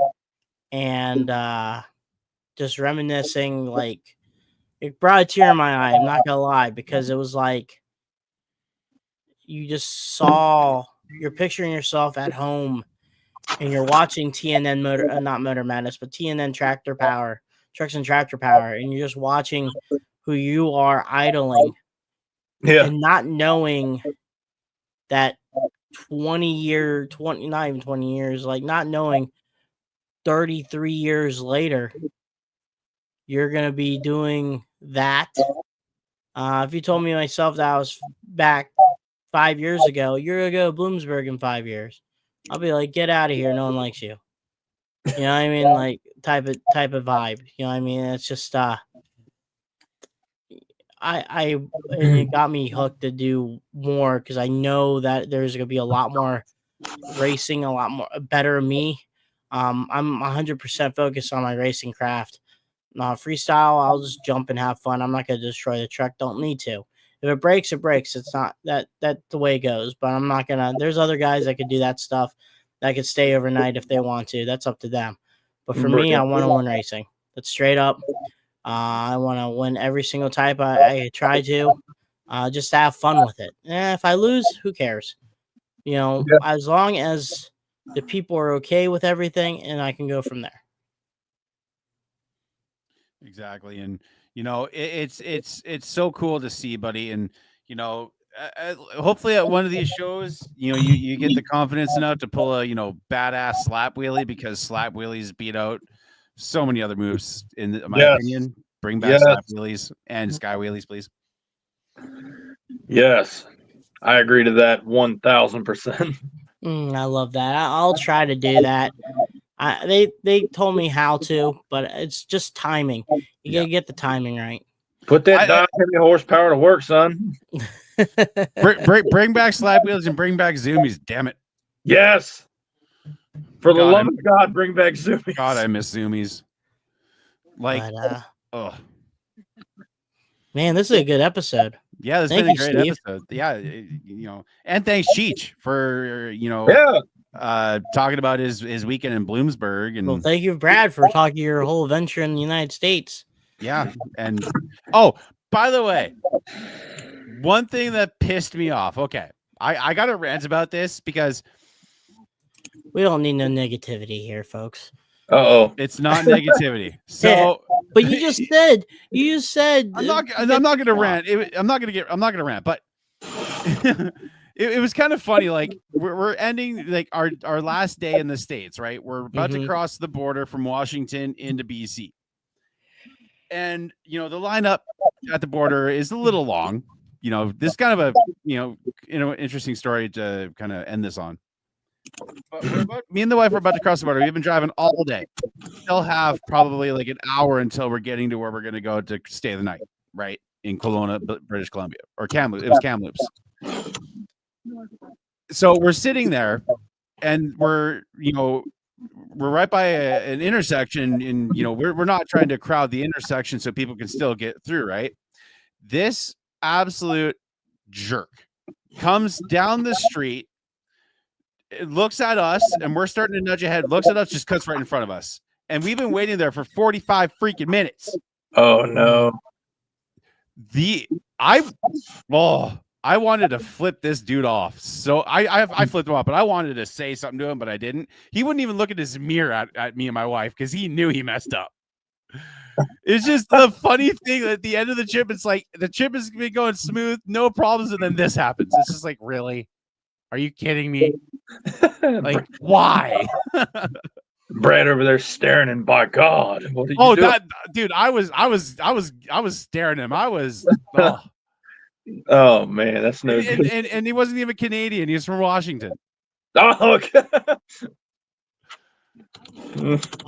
and just reminiscing, like, it brought a tear in my eye. I'm not gonna lie, because it was like you just saw, you're picturing yourself at home and you're watching TNN not Motor Madness, but TNN Tractor Power, Trucks and Tractor Power, and you're just watching who you are idling, and not knowing that not even 20 years, like not knowing 33 years later, you're going to be doing that. If you told me myself that I was back 5 years ago, you're going to go to Bloomsburg in 5 years, I'll be like, get out of here. No one likes you. You know what I mean? Like type of vibe. You know what I mean? It's just, it got me hooked to do more because I know that there's going to be a lot more racing, a lot more better me. I'm 100% focused on my racing craft. Freestyle, I'll just jump and have fun. I'm not going to destroy the truck. Don't need to. If it breaks, it breaks. It's not that's the way it goes. But I'm not going to. There's other guys that could do that stuff that could stay overnight if they want to. That's up to them. But for me, I want to win racing. That's straight up. I want to win every single type I try to, just to have fun with it. If I lose, who cares? You know, as long as the people are okay with everything, and I can go from there. Exactly. And, you know, it's so cool to see, buddy. And, you know, hopefully at one of these shows, you know, you get the confidence enough to pull a, badass slap wheelie, because slap wheelies beat out so many other moves in my opinion. Bring back slap wheelies and sky wheelies, please. Yes, I agree to that 1,000%. I love that. I'll try to do that. They told me how to, but it's just timing. You gotta get the timing right. Put that heavy horsepower to work, son. Bring back slab wheels and bring back zoomies. Damn it. Yes. For the love of God, bring back zoomies. God, I miss zoomies. Like, man, this is a good episode. Yeah, this has been a great episode. Yeah, and thanks Cheech for talking about his weekend in Bloomsburg. And well, thank you, Brad, for talking your whole adventure in the United States. Yeah, and oh, by the way, one thing that pissed me off. Okay, I got to rant about this because we don't need no negativity here, folks. It's not negativity. So, but you just said I'm not going to rant. I'm not going to rant. But it was kind of funny. Like we're ending like our last day in the States, right? We're about to cross the border from Washington into BC, and the lineup at the border is a little long. This is kind of a interesting story to kind of end this on. But me and the wife are about to cross the border. We've been driving all day. Still have probably like an hour until we're getting to where we're going to go to stay the night, right? In Kelowna, British Columbia, or Kamloops. It was Kamloops. So we're sitting there, and we're right by an intersection, and we're not trying to crowd the intersection so people can still get through, right? This absolute jerk comes down the street. It looks at us, and we're starting to nudge ahead. Looks at us, just cuts right in front of us, and we've been waiting there for 45 freaking minutes. Oh no! I wanted to flip this dude off, so I flipped him off, but I wanted to say something to him, but I didn't. He wouldn't even look at his mirror at me and my wife because he knew he messed up. It's just the funny thing at the end of the trip. It's like the trip is been going smooth, no problems, and then this happens. It's just like, really? Are you kidding me? Like, why? Brad over there staring, and by God, what did you do? Dude, I was staring at him. Oh man, that's no good. And he wasn't even Canadian. He was from Washington. Oh, okay.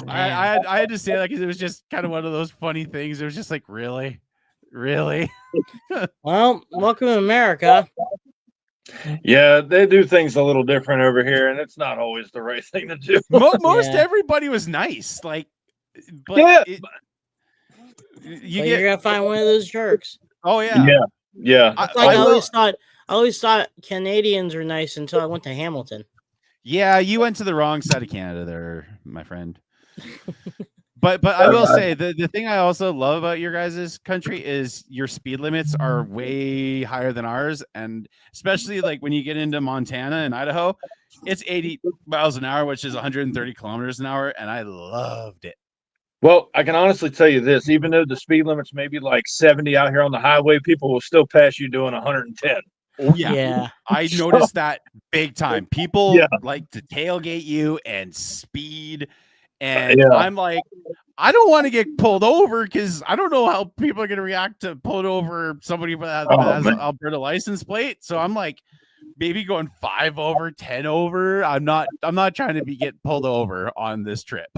I had to say that because it was just kind of one of those funny things. It was just like, really? Well, welcome to America. Yeah, they do things a little different over here, and it's not always the right thing to do. Most everybody was nice, like, but you're gonna find one of those jerks. Oh yeah. I always thought Canadians were nice until I went to Hamilton. Yeah, you went to the wrong side of Canada there, my friend. But I will say the thing I also love about your guys' country is your speed limits are way higher than ours, and especially like when you get into Montana and Idaho, it's 80 miles an hour, which is 130 kilometers an hour, and I loved it. Well, I can honestly tell you this: even though the speed limit's maybe like 70 out here on the highway, people will still pass you doing 110. Oh yeah. I noticed that big time. People like to tailgate you and speed. And I'm like, I don't want to get pulled over because I don't know how people are going to react to pulling over somebody that has an Alberta license plate. So I'm like, maybe going 5 over, 10 over. I'm not trying to get pulled over on this trip.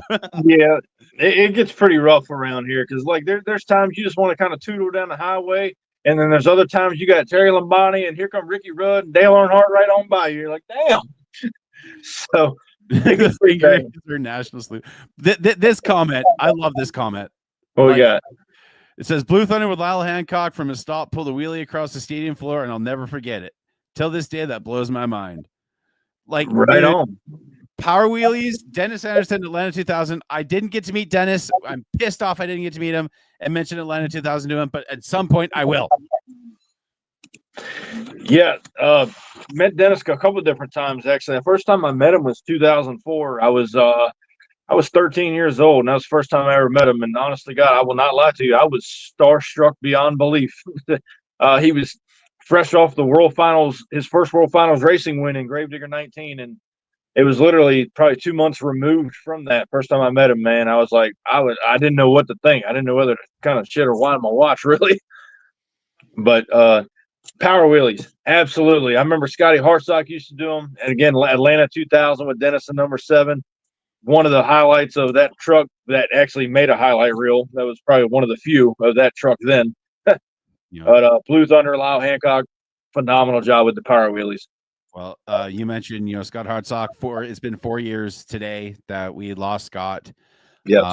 Yeah, it gets pretty rough around here because like there's times you just want to kind of tootle down the highway, and then there's other times you got Terry Labonte and here come Ricky Rudd and Dale Earnhardt right on by you. You're like, damn. So. National salute. This comment, I love this comment. What we got? It says Blue Thunder with Lyle Hancock from his stop pulled a wheelie across the stadium floor, and I'll never forget it. Till this day, that blows my mind. Like right on. Power wheelies, Dennis Anderson, Atlanta 2000. I didn't get to meet Dennis. I'm pissed off I didn't get to meet him and mention Atlanta 2000 to him, but at some point I will. Yeah, met Dennis a couple of different times actually. The first time I met him was 2004. I was 13 years old, and that was the first time I ever met him. And honestly, God, I will not lie to you, I was starstruck beyond belief. He was fresh off the World Finals, his first World Finals racing win in Gravedigger 19, and it was literally probably 2 months removed from that. First time I met him, man, I was like, I didn't know what to think. I didn't know whether to kind of shit or wind my watch, really. But power wheelies, absolutely. I remember Scotty Hartsock used to do them, and again, Atlanta 2000 with Dennis and number 7. One of the highlights of that truck that actually made a highlight reel. That was probably one of the few of that truck then. You know, But Blue Thunder, Lyle Hancock, phenomenal job with the power wheelies. well, you mentioned, Scott Hartsock. It's been 4 years today that we lost Scott. Yep.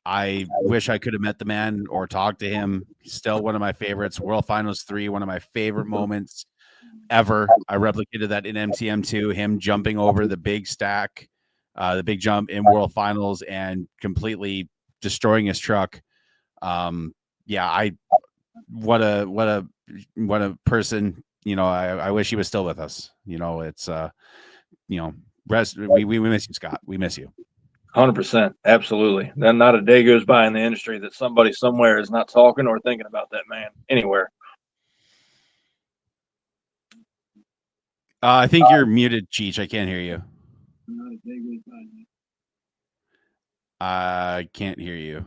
I wish I could have met the man or talked to him. He's still one of my favorites. World Finals 3, one of my favorite moments ever. I replicated that in MTM2, him jumping over the big stack, the big jump in World Finals and completely destroying his truck. What a person. I wish he was still with us. It's we miss you, Scott. We miss you. 100%. Absolutely. Then not a day goes by in the industry that somebody somewhere is not talking or thinking about that man anywhere. I think you're muted, Cheech. I can't hear you. I can't hear you.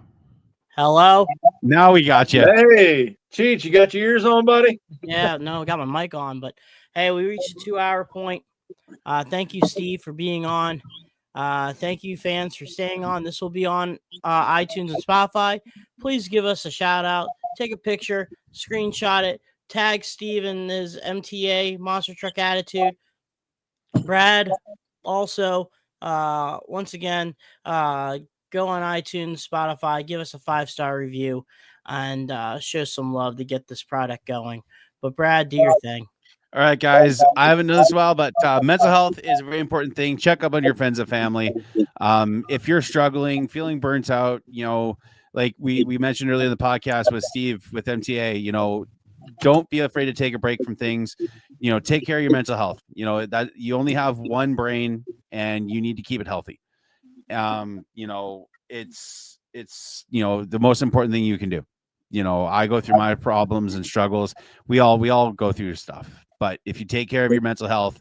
Hello? Now we got you. Hey, Cheech, you got your ears on, buddy? Yeah, no, I got my mic on, but hey, we reached the 2-hour point. Thank you, Steve, for being on. Thank you, fans, for staying on. This will be on iTunes and Spotify. Please give us a shout out. Take a picture, screenshot it, tag Steve in his MTA Monster Truck Attitude. Brad, also, once again, go on iTunes, Spotify, give us a 5-star review, and show some love to get this product going. But Brad, do your thing. All right, guys. I haven't done this in a while, but mental health is a very important thing. Check up on your friends and family. If you're struggling, feeling burnt out, like we mentioned earlier in the podcast with Steve with MTA, don't be afraid to take a break from things. Take care of your mental health. That you only have one brain and you need to keep it healthy. It's the most important thing you can do. I go through my problems and struggles. We all go through stuff. But if you take care of your mental health,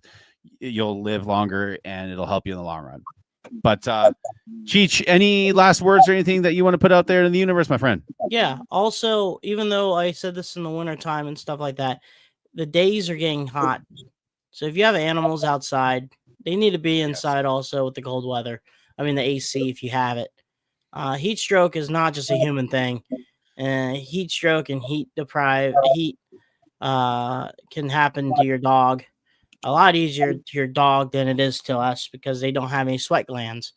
you'll live longer and it'll help you in the long run. But Cheech, any last words or anything that you want to put out there in the universe, my friend? Yeah. Also, even though I said this in the wintertime and stuff like that, the days are getting hot. So if you have animals outside, they need to be inside also with the cold weather. I mean, the AC if you have it. Heat stroke is not just a human thing. Heat stroke and heat can happen to your dog a lot easier to your dog than it is to us because they don't have any sweat glands.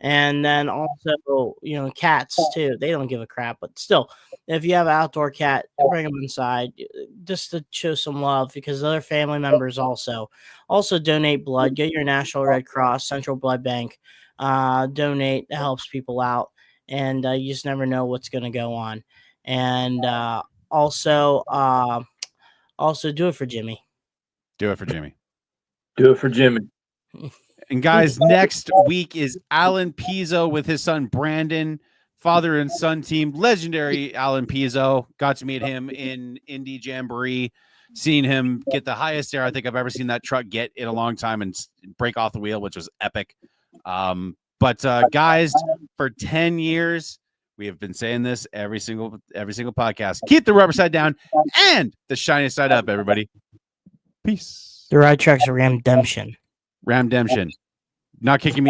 And then also, cats too. They don't give a crap, but still, if you have an outdoor cat, bring them inside just to show some love because other family members also donate blood. Get your National Red Cross, Central Blood Bank, donate. It helps people out, and you just never know what's going to go on. And also do it for Jimmy. Do it for Jimmy. Do it for Jimmy. And guys, next week is Alan Pizzo with his son Brandon, father and son team, legendary Alan Pizzo. Got to meet him in Indy Jamboree, seeing him get the highest air I think I've ever seen that truck get in a long time and break off the wheel, which was epic. But guys, for 10 years, we have been saying this every single podcast. Keep the rubber side down and the shiny side up, everybody. Peace. The ride trucks are Ramdemption. Ramdemption. Not kicking me in